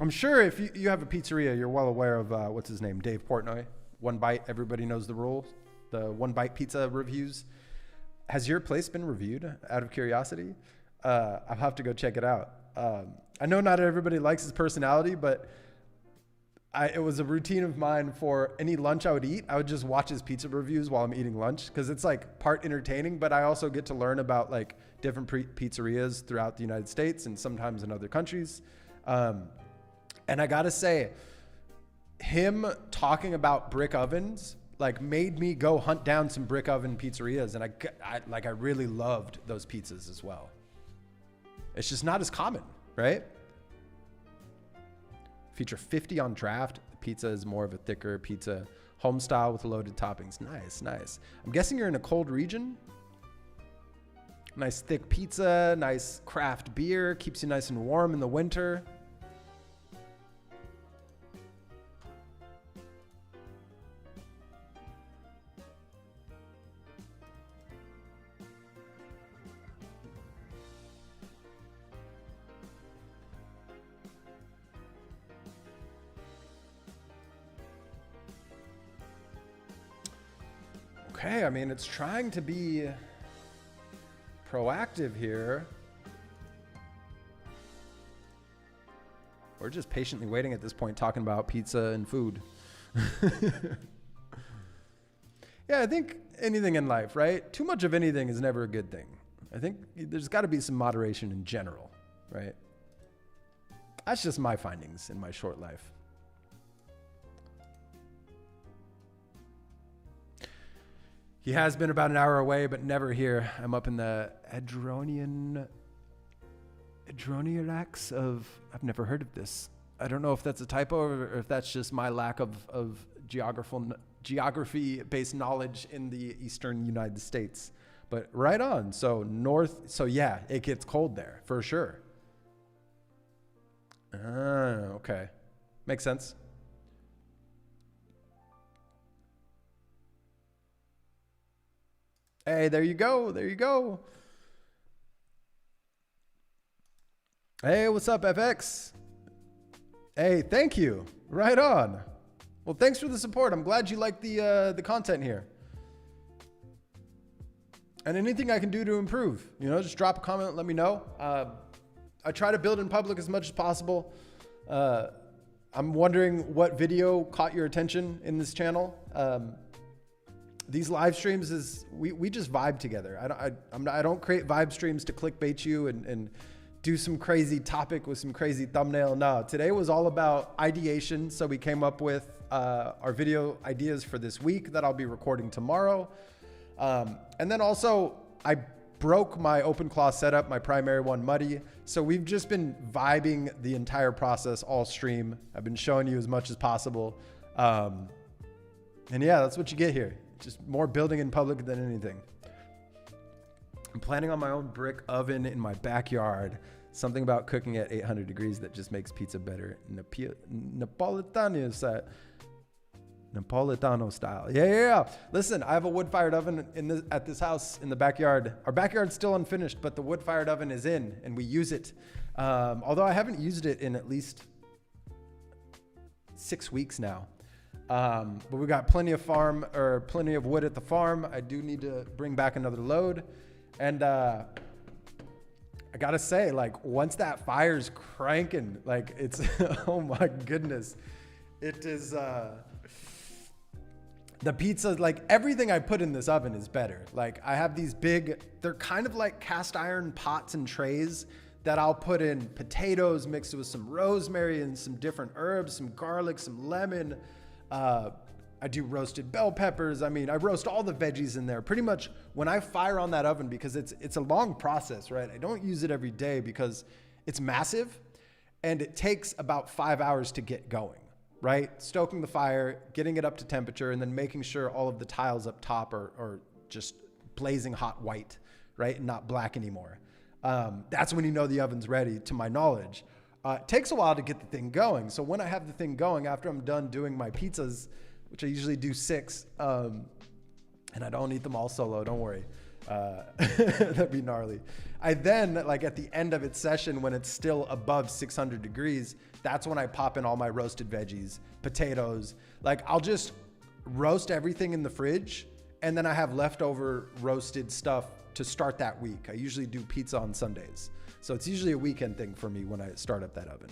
I'm sure if you have a pizzeria, you're well aware of what's his name, Dave Portnoy. One Bite. Everybody knows the rules. The One Bite pizza reviews. Has your place been reviewed? Out of curiosity, I'll have to go check it out. I know not everybody likes his personality, but it was a routine of mine for any lunch I would eat. I would just watch his pizza reviews while I'm eating lunch because it's like part entertaining, but I also get to learn about like different pizzerias throughout the United States and sometimes in other countries. And I gotta say, him talking about brick ovens like made me go hunt down some brick oven pizzerias, and I really loved those pizzas as well. It's just not as common, right? Feature 50 on draft. The pizza is more of a thicker pizza, home style with loaded toppings. Nice, nice. I'm guessing you're in a cold region. Nice thick pizza, nice craft beer, keeps you nice and warm in the winter. Okay, I mean, it's trying to be proactive here. We're just patiently waiting at this point, talking about pizza and food. Yeah, I think anything in life, right? Too much of anything is never a good thing. I think there's got to be some moderation in general, right? That's just my findings in my short life. He has been about an hour away, but never here. I'm up in the Adroniarax of, I've never heard of this. I don't know if that's a typo or if that's just my lack of geography-based knowledge in the eastern United States. But right on. So north, so yeah, it gets cold there for sure. Okay. Makes sense. Hey, there you go. There you go. Hey, what's up, FX? Hey, thank you. Right on. Well, thanks for the support. I'm glad you like the content here. And anything I can do to improve, you know, just drop a comment, let me know. I try to build in public as much as possible. I'm wondering what video caught your attention in this channel. These live streams is we just vibe together. I don't create vibe streams to clickbait you and do some crazy topic with some crazy thumbnail. No, today was all about ideation. So we came up with our video ideas for this week that I'll be recording tomorrow. And then also I broke my openclaw setup, my primary one, Muddy. So we've just been vibing the entire process all stream. I've been showing you as much as possible. And yeah, that's what you get here. Just more building in public than anything. I'm planning on my own brick oven in my backyard. Something about cooking at 800 degrees that just makes pizza better. Napolitano style. Yeah. Listen, I have a wood-fired oven at this house in the backyard. Our backyard's still unfinished, but the wood-fired oven is in, and we use it. Although I haven't used it in at least 6 weeks now. But we got plenty of wood at the farm. I do need to bring back another load. And I gotta say, like, once that fire's cranking, like, it's, oh my goodness. It is, the pizza, like, everything I put in this oven is better. Like, I have these big, they're kind of like cast iron pots and trays that I'll put in potatoes mixed with some rosemary and some different herbs, some garlic, some lemon. I do roasted bell peppers. I mean, I roast all the veggies in there. Pretty much when I fire on that oven, because it's a long process, right? I don't use it every day because it's massive and it takes about 5 hours to get going, right? Stoking the fire, getting it up to temperature, and then making sure all of the tiles up top are just blazing hot white, right? And not black anymore. That's when you know the oven's ready, to my knowledge. It takes a while to get the thing going. So when I have the thing going, after I'm done doing my pizzas, which I usually do 6, and I don't eat them all solo, don't worry. That'd be gnarly. I then, like at the end of its session, when it's still above 600 degrees, that's when I pop in all my roasted veggies, potatoes. Like, I'll just roast everything in the fridge, and then I have leftover roasted stuff to start that week. I usually do pizza on Sundays. So it's usually a weekend thing for me when I start up that oven.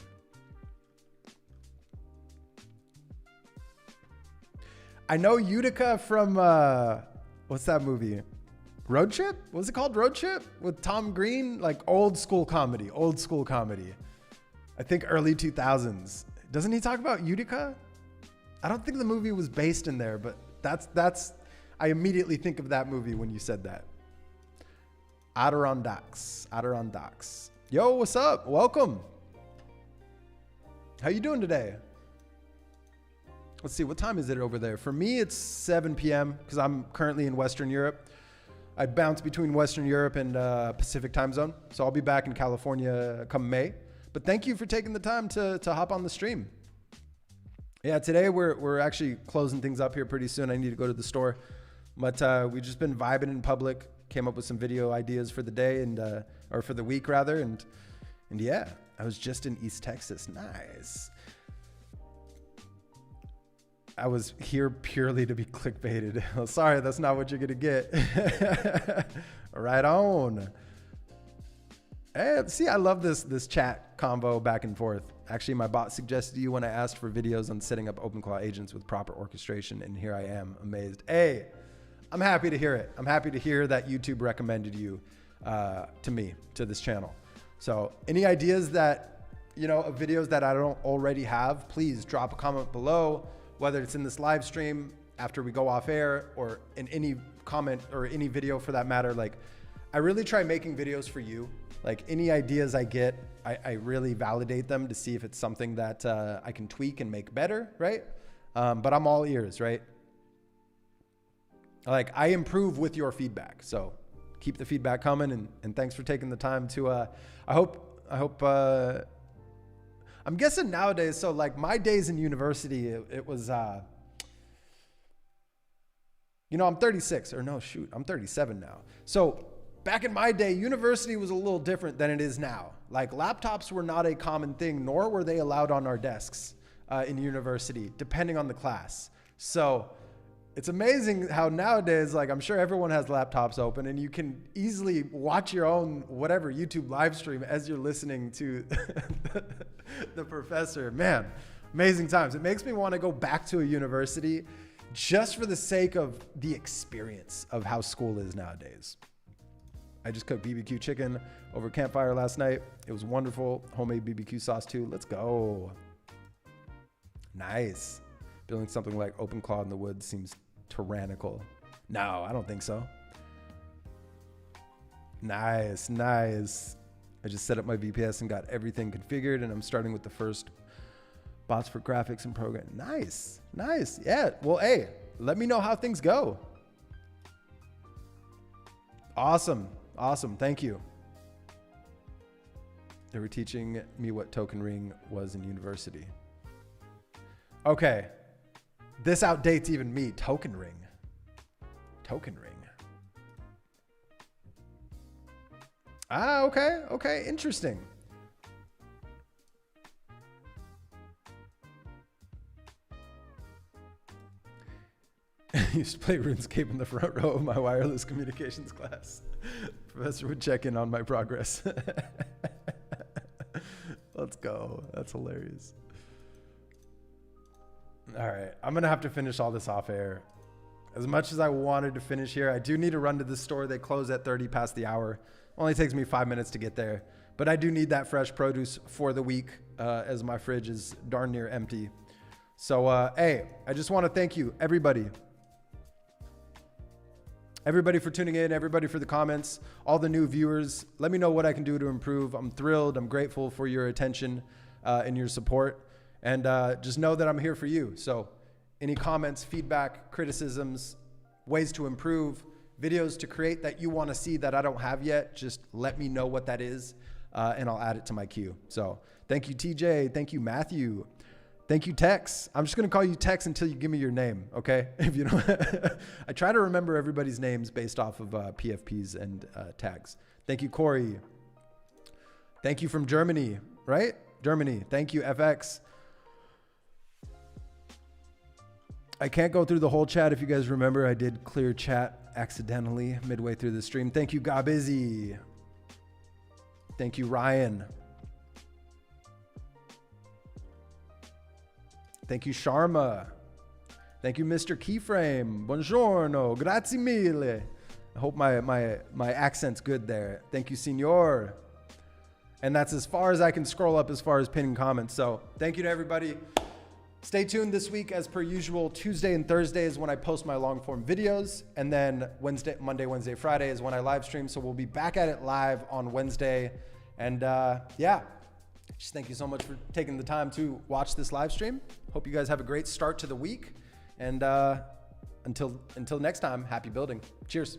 I know Utica from, what's that movie? Road Trip? What was it called? Road Trip? With Tom Green? Like old school comedy. I think early 2000s. Doesn't he talk about Utica? I don't think the movie was based in there, but that's, I immediately think of that movie when you said that. Adirondacks. Yo, what's up? Welcome. How you doing today? Let's see, what time is it over there? For me, it's 7 p.m. because I'm currently in Western Europe. I bounce between Western Europe and Pacific time zone. So I'll be back in California come May. But thank you for taking the time to hop on the stream. Yeah, today we're actually closing things up here pretty soon. I need to go to the store. But we've just been vibing in public, came up with some video ideas for the day or for the week rather. And yeah, I was just in East Texas. Nice. I was here purely to be clickbaited. Oh, sorry, that's not what you're gonna get. Right on. Hey, see, I love this chat combo back and forth. Actually, my bot suggested you when I asked for videos on setting up OpenClaw agents with proper orchestration, and here I am, amazed. Hey, I'm happy to hear it. I'm happy to hear that YouTube recommended you to me, to this channel. So any ideas that, of videos that I don't already have, please drop a comment below, whether it's in this live stream after we go off air or in any comment or any video for that matter. Like, I really try making videos for you. Like, any ideas I get, I really validate them to see if it's something that I can tweak and make better, right? But I'm all ears, right? Like, I improve with your feedback. So keep the feedback coming, and thanks for taking the time to, I hope, I'm guessing nowadays, so like my days in university, it was, I'm 36, or no, shoot, I'm 37 now. So back in my day, university was a little different than it is now. Like, laptops were not a common thing, nor were they allowed on our desks in university, depending on the class. So it's amazing how nowadays, like, I'm sure everyone has laptops open and you can easily watch your own whatever YouTube live stream as you're listening to the professor. Man, amazing times. It makes me want to go back to a university just for the sake of the experience of how school is nowadays. I just cooked BBQ chicken over campfire last night. It was wonderful. Homemade BBQ sauce too. Let's go. Nice. Building something like OpenClaw in the woods seems tyrannical. No, I don't think so. Nice, nice. I just set up my VPS and got everything configured, and I'm starting with the first bots for graphics and program. Nice, nice. Yeah, well, hey, let me know how things go. Awesome, awesome. Thank you. They were teaching me what token ring was in university. Okay. This outdates even me. Token ring. Token ring. Ah, okay. Okay. Interesting. I used to play RuneScape in the front row of my wireless communications class. Professor would check in on my progress. Let's go. That's hilarious. All right, I'm gonna have to finish all this off air. As much as I wanted to finish here, I do need to run to the store. They close at 30 past the hour. Only takes me 5 minutes to get there, but I do need that fresh produce for the week as my fridge is darn near empty. So, hey, I just want to thank you, everybody for tuning in, everybody for the comments, all the new viewers. Let me know what I can do to improve. I'm thrilled. I'm grateful for your attention and your support. And just know that I'm here for you. So any comments, feedback, criticisms, ways to improve, videos to create that you want to see that I don't have yet, just let me know what that is, and I'll add it to my queue. So thank you, TJ. Thank you, Matthew. Thank you, Tex. I'm just going to call you Tex until you give me your name, okay? If you know, I try to remember everybody's names based off of PFPs and tags. Thank you, Corey. Thank you from Germany, right? Germany. Thank you, FX. I can't go through the whole chat. If you guys remember, I did clear chat accidentally midway through the stream. Thank you, Gabizzy. Thank you, Ryan. Thank you, Sharma. Thank you, Mr. Keyframe. Buongiorno. Grazie mille. I hope my accent's good there. Thank you, Signor. And that's as far as I can scroll up as far as pinning comments. So thank you to everybody. Stay tuned this week. As per usual, Tuesday and Thursday is when I post my long form videos. And then Monday, Wednesday, Friday is when I live stream. So we'll be back at it live on Wednesday And yeah, just thank you so much for taking the time to watch this live stream. Hope you guys have a great start to the week. And until next time, happy building. Cheers.